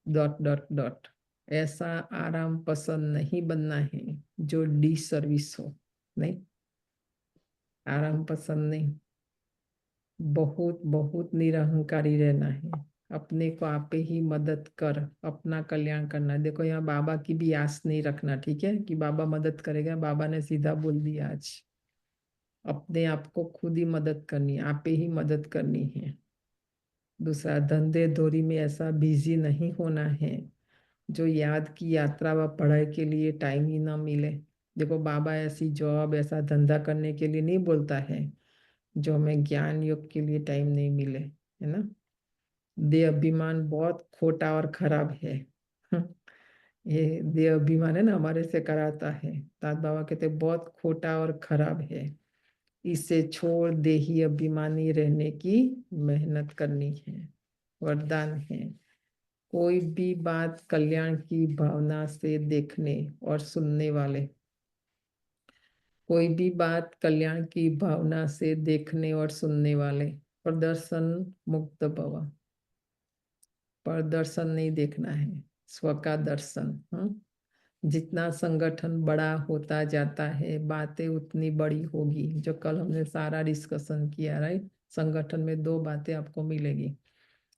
डॉट डॉट डॉट। ऐसा आराम पसंद नहीं बनना है जो डी सर्विस हो, नहीं, आराम पसंद नहीं, बहुत बहुत निरहंकारी रहना है। अपने को आपे ही मदद कर अपना कल्याण करना है। देखो यहाँ बाबा की भी आस नहीं रखना, ठीक है, कि बाबा मदद करेगा। बाबा ने सीधा बोल दिया आज, अपने आप को खुद ही मदद करनी है, आपे ही मदद करनी है। दूसरा, धंधे धोरी में ऐसा बिजी नहीं होना है जो याद की यात्रा व पढ़ाई के लिए टाइम ही ना मिले। देखो बाबा ऐसी जॉब ऐसा धंधा करने के लिए नहीं बोलता है जो हमें ज्ञान योग के लिए टाइम नहीं मिले, है ना। देह अभिमान बहुत खोटा और खराब है। ये देह अभिमान है ना, हमारे से कराता है। तात बाबा कहते बहुत खोटा और खराब है, इसे छोड़ देही अभिमानी रहने की मेहनत करनी है। वरदान है, कोई भी बात कल्याण की भावना से देखने और सुनने वाले, कोई भी बात कल्याण की भावना से देखने और सुनने वाले प्रदर्शन मुक्त भव। प्रदर्शन नहीं देखना है, स्व का दर्शन। जितना संगठन बड़ा होता जाता है बातें उतनी बड़ी होगी, जो कल हमने सारा डिस्कशन किया, राइट। संगठन में दो बातें आपको मिलेगी,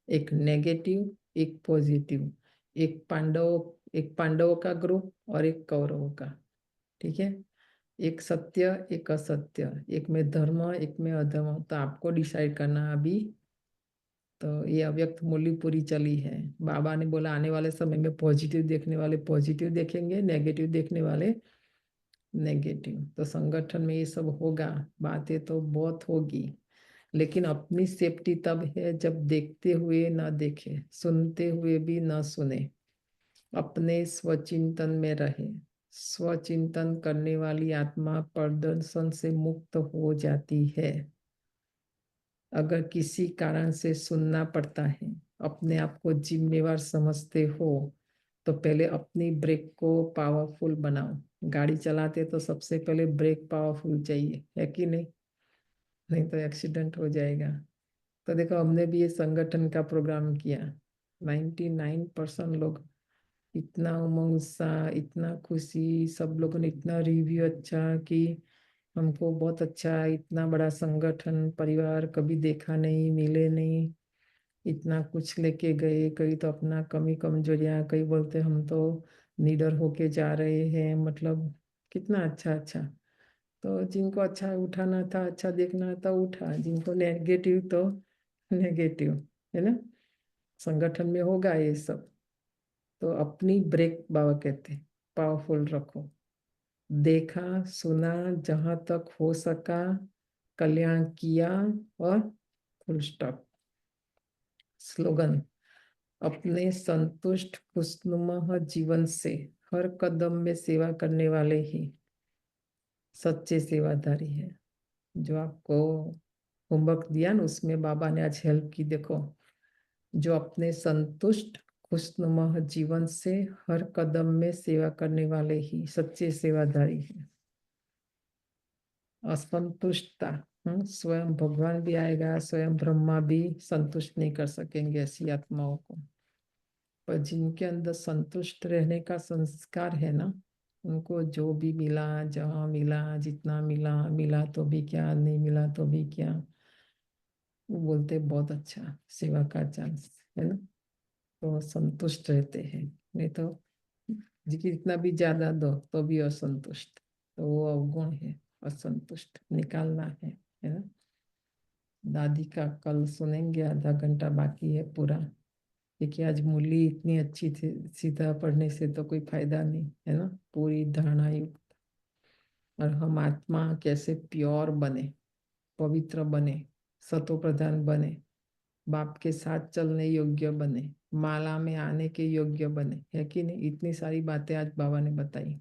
एक नेगेटिव एक पॉजिटिव, एक पांडवों का ग्रुप और एक कौरवों का, ठीक है। एक सत्य एक असत्य, एक में धर्म एक में अधर्म। तो आपको डिसाइड करना अभी। तो ये अव्यक्त मूल्य पूरी चली है। बाबा ने बोला आने वाले समय में पॉजिटिव देखने वाले पॉजिटिव देखेंगे, नेगेटिव देखने वाले नेगेटिव। तो संगठन में ये सब होगा, बातें तो बहुत होगी, लेकिन अपनी सेफ्टी तब है जब देखते हुए ना देखे, सुनते हुए भी ना सुने, अपने स्वचिंतन में रहे। स्वचिंतन करने वाली आत्मा प्रदर्शन से मुक्त हो जाती है। अगर किसी कारण से सुनना पड़ता है, अपने आप को जिम्मेवार समझते हो, तो पहले अपनी ब्रेक को पावरफुल बनाओ। गाड़ी चलाते तो सबसे पहले ब्रेक पावरफुल चाहिए, है कि नहीं। नहीं तो एक्सीडेंट हो जाएगा। तो देखो हमने भी ये संगठन का प्रोग्राम किया, 99% लोग, इतना उमंग उत्साह इतना खुशी, सब लोगों ने इतना रिव्यू अच्छा कि हमको बहुत अच्छा, इतना बड़ा संगठन परिवार कभी देखा नहीं, मिले नहीं, इतना कुछ लेके गए। कई तो अपना कमी कमजोरियां, कई बोलते हम तो निडर होके जा रहे हैं, मतलब कितना अच्छा अच्छा। तो जिनको अच्छा उठाना था, अच्छा देखना था, उठा। जिनको नेगेटिव तो नेगेटिव, है ना। संगठन में होगा ये सब। तो अपनी ब्रेक बाबा कहते पावरफुल रखो। देखा सुना जहां तक हो सका, कल्याण किया और फुल स्टॉप। स्लोगन, अपने संतुष्ट खुशनुमा जीवन से हर कदम में सेवा करने वाले ही सच्चे सेवाधारी है। जो आपको होमवर्क दिया ना, उसमें बाबा ने आज हेल्प की। देखो, जो अपने संतुष्ट खुशनुमा जीवन से हर कदम में सेवा करने वाले ही सच्चे सेवाधारी हैं। असंतुष्टता, स्वयं भगवान भी आएगा, स्वयं ब्रह्मा भी संतुष्ट नहीं कर सकेंगे ऐसी आत्माओं को। पर जिनके अंदर संतुष्ट रहने का संस्कार है ना, उनको जो भी मिला, जहाँ मिला, जितना मिला, मिला तो भी क्या, नहीं मिला तो भी क्या, वो बोलते बहुत अच्छा, सेवा का चांस है ना, तो संतुष्ट रहते हैं। नहीं तो जितना भी ज्यादा दो तो भी असंतुष्ट, तो वो अवगुण है, असंतुष्ट निकालना है ना। दादी का कल सुनेंगे, आधा घंटा बाकी है पूरा, क्योंकि आज मुरली इतनी अच्छी थी, सीधा पढ़ने से तो कोई फायदा नहीं है ना, पूरी धारणा युक्त। और हम आत्मा कैसे प्योर बने, पवित्र बने, सतो प्रधान बने, बाप के साथ चलने योग्य बने, माला में आने के योग्य बने, है कि नहीं। इतनी सारी बातें आज बाबा ने बताई,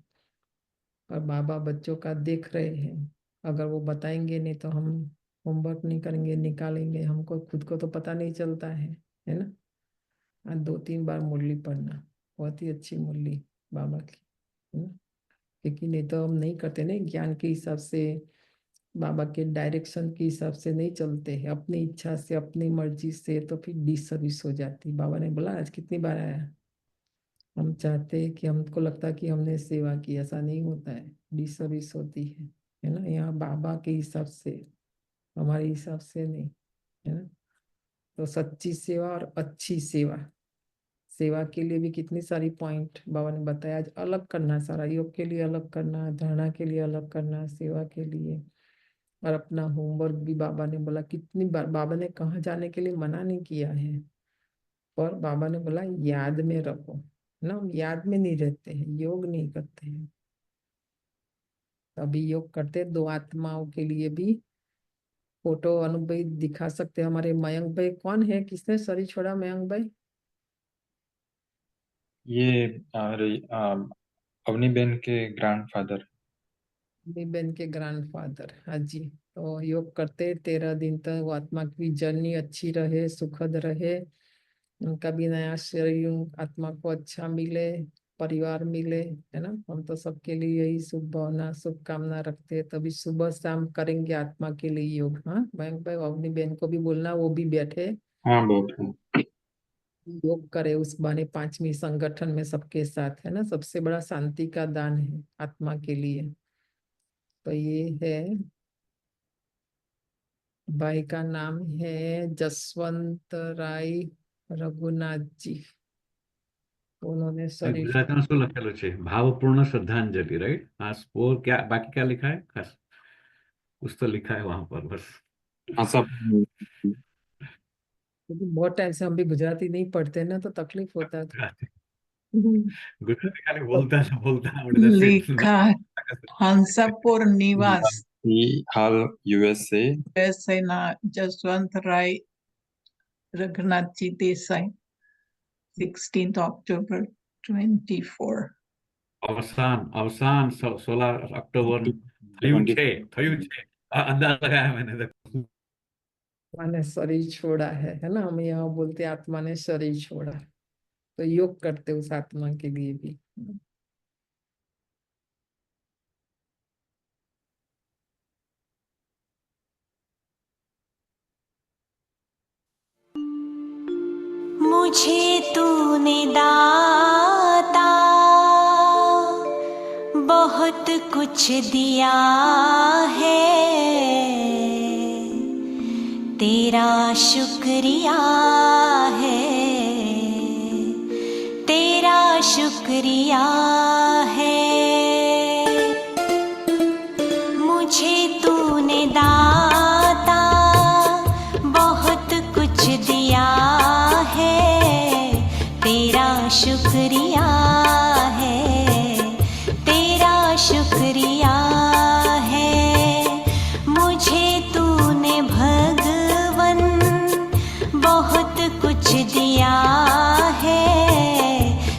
और बाबा बच्चों का देख रहे हैं। अगर वो बताएंगे नहीं तो हम होमवर्क नहीं करेंगे, निकालेंगे, हमको खुद को तो पता नहीं चलता है ना। आज 2-3 बार मुरली पढ़ना, बहुत ही अच्छी मुरली बाबा की, है ना। क्योंकि नहीं तो हम नहीं करते ना, ज्ञान के हिसाब से, बाबा के डायरेक्शन के हिसाब से नहीं चलते हैं, अपनी इच्छा से, अपनी मर्जी से, तो फिर डिसर्विस हो जाती। बाबा ने बोला आज कितनी बार आया, हम चाहते हैं कि, हमको लगता कि हमने सेवा की, ऐसा नहीं होता है, डिसर्विस होती है ना। यहाँ बाबा के हिसाब से, हमारे हिसाब से नहीं, है ना। तो सच्ची सेवा और अच्छी सेवा, सेवा के लिए भी कितनी सारी पॉइंट बाबा ने बताया। आज अलग करना, सारा योग के लिए अलग करना, धारणा के लिए अलग करना, सेवा के लिए, और अपना होमवर्क भी बाबा ने बोला कितनी बार। बाबा ने कहाँ जाने के लिए मना नहीं किया है, पर बाबा ने बोला याद में रखो ना। हम याद में नहीं रहते हैं, योग नहीं करते हैं। अभी योग करते 2 आत्माओं के लिए भी फोटो अनुभव भाई दिखा सकते हैं। हमारे मयंक भाई कौन है, किसने शरीर छोड़ा मयंक भाई? ये अवनी बेन के ग्रैंडफादर। बेन के ग्रैंडफादर, हाँ जी। तो योग करते 13 दिन तक, वो आत्मा की जर्नी अच्छी रहे, सुखद रहे, उनका भी नया शरीर आत्मा को अच्छा मिले, परिवार मिले, है ना। हम तो सबके लिए यही शुभ भावना, शुभकामना रखते हैं। तभी सुबह शाम करेंगे आत्मा के लिए योग। हाँ बैंक भाई, अपनी बहन को भी बोलना, वो भी बैठे हाँ बहुत योग करे, उस बहाने 5वीं संगठन में सबके साथ, है ना। सबसे बड़ा शांति का दान है आत्मा के लिए। तो ये है, भाई का नाम है जसवंत राय रघुनाथ जी। उन्होंने शरीर ગુજરાતીમાં શું લખેલું છે? ભાવપૂર્ણ શ્રદ્ધાંજલિ, राइट? हाँ, और क्या बाकी क्या लिखा है खास? कुछ तो लिखा है वहां पर बस। हाँ सब क्योंकि बहुत टाइम से हम भी गुजराती नहीं पढ़ते ना, तो तकलीफ होता है। गुजराती खाली बोलता आवडे लिखा हंसापुर निवास हाल यूएसए USA ना जसवंत राय रघुनाथ जी देसाई 16th October 24. अवसान 16 अक्टोबर થયું છે। अंदाज लगाया मैंने, देखो। आत्मा ने शरीर छोड़ा है ना। हम यहाँ बोलते आत्मा ने शरीर छोड़ा, तो योग करते उस आत्मा के लिए भी। मुझे तूने दाता बहुत कुछ दिया है, तेरा शुक्रिया है, तेरा शुक्रिया है। मुझे तूने दाता बहुत कुछ दिया है, तेरा शुक्रिया है, तेरा शुक्रिया है। मुझे तूने भगवन बहुत कुछ दिया है,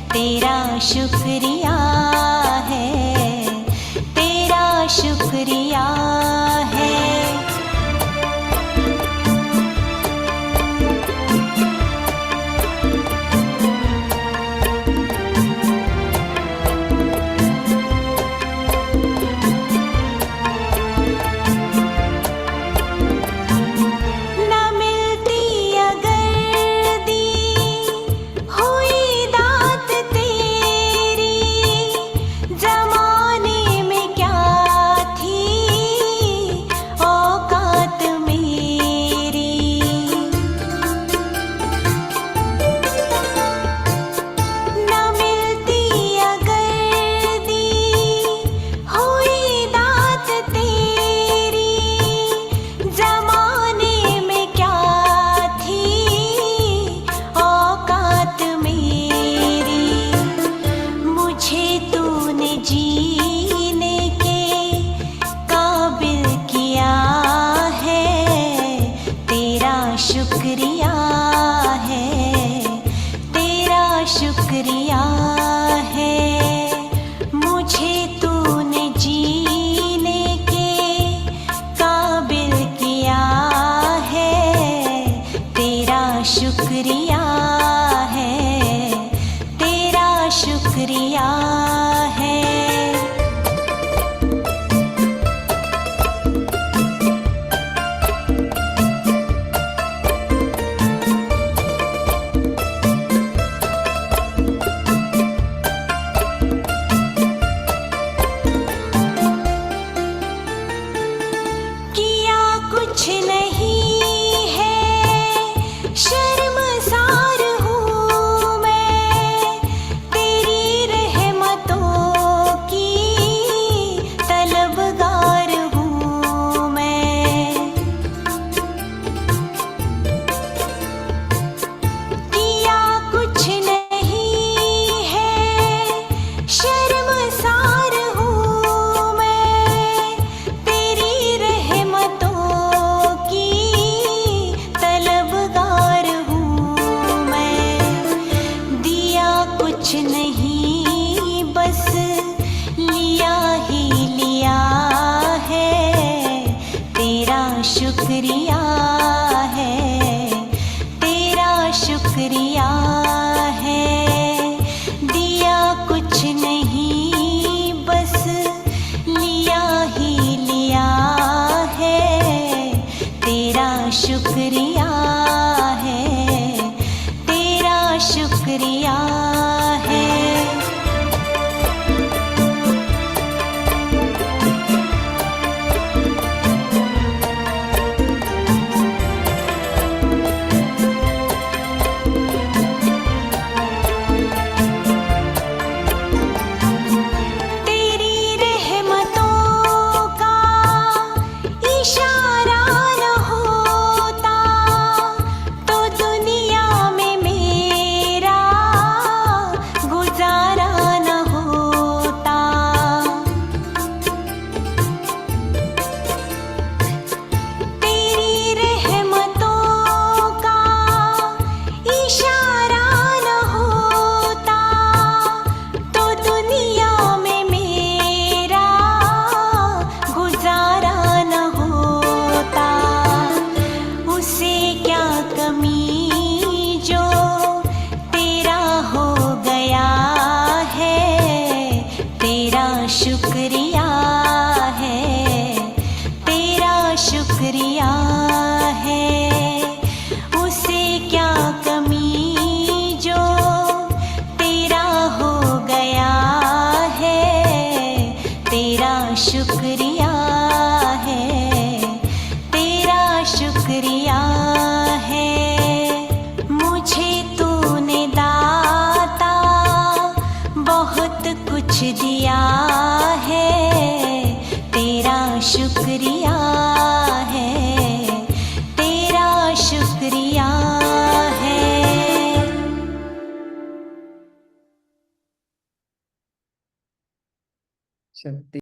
तेरा शुक्रिया शुक्रिया है, तेरा शुक्रिया है। किया कुछ नहीं है, शर्मसार हूँ मैं, तेरी रहमतों की तलबगार हूँ मैं। किया कुछ नहीं है, शर्मसार हूँ मैं, तेरी रहमतों की तलबगार हूँ मैं। दिया कुछ नहीं, बस लिया ही लिया है, तेरा शुक्रिया है, तेरा शुक्रिया है। दिया कुछ नहीं, बस लिया ही लिया है, तेरा शुक्रिया है, तेरा शुक्रिया है। तेरी रहमतों का इशारा न होता तो दुनिया में मेरा गुजारा न होता। तेरी रहमतों का इशारा न होता तो दुनिया में मेरा गुजारा न होता। उसे क्या कमी जो तेरा हो गया है, तेरा शुक्रिया है, तेरा शुक्रिया है। उसे क्या कमी जो तेरा हो गया है, तेरा शुक्रिया है, तेरा शुक्रिया है। मुझे तूने दाता बहुत कुछ दिया है, तेरा शुक्रिया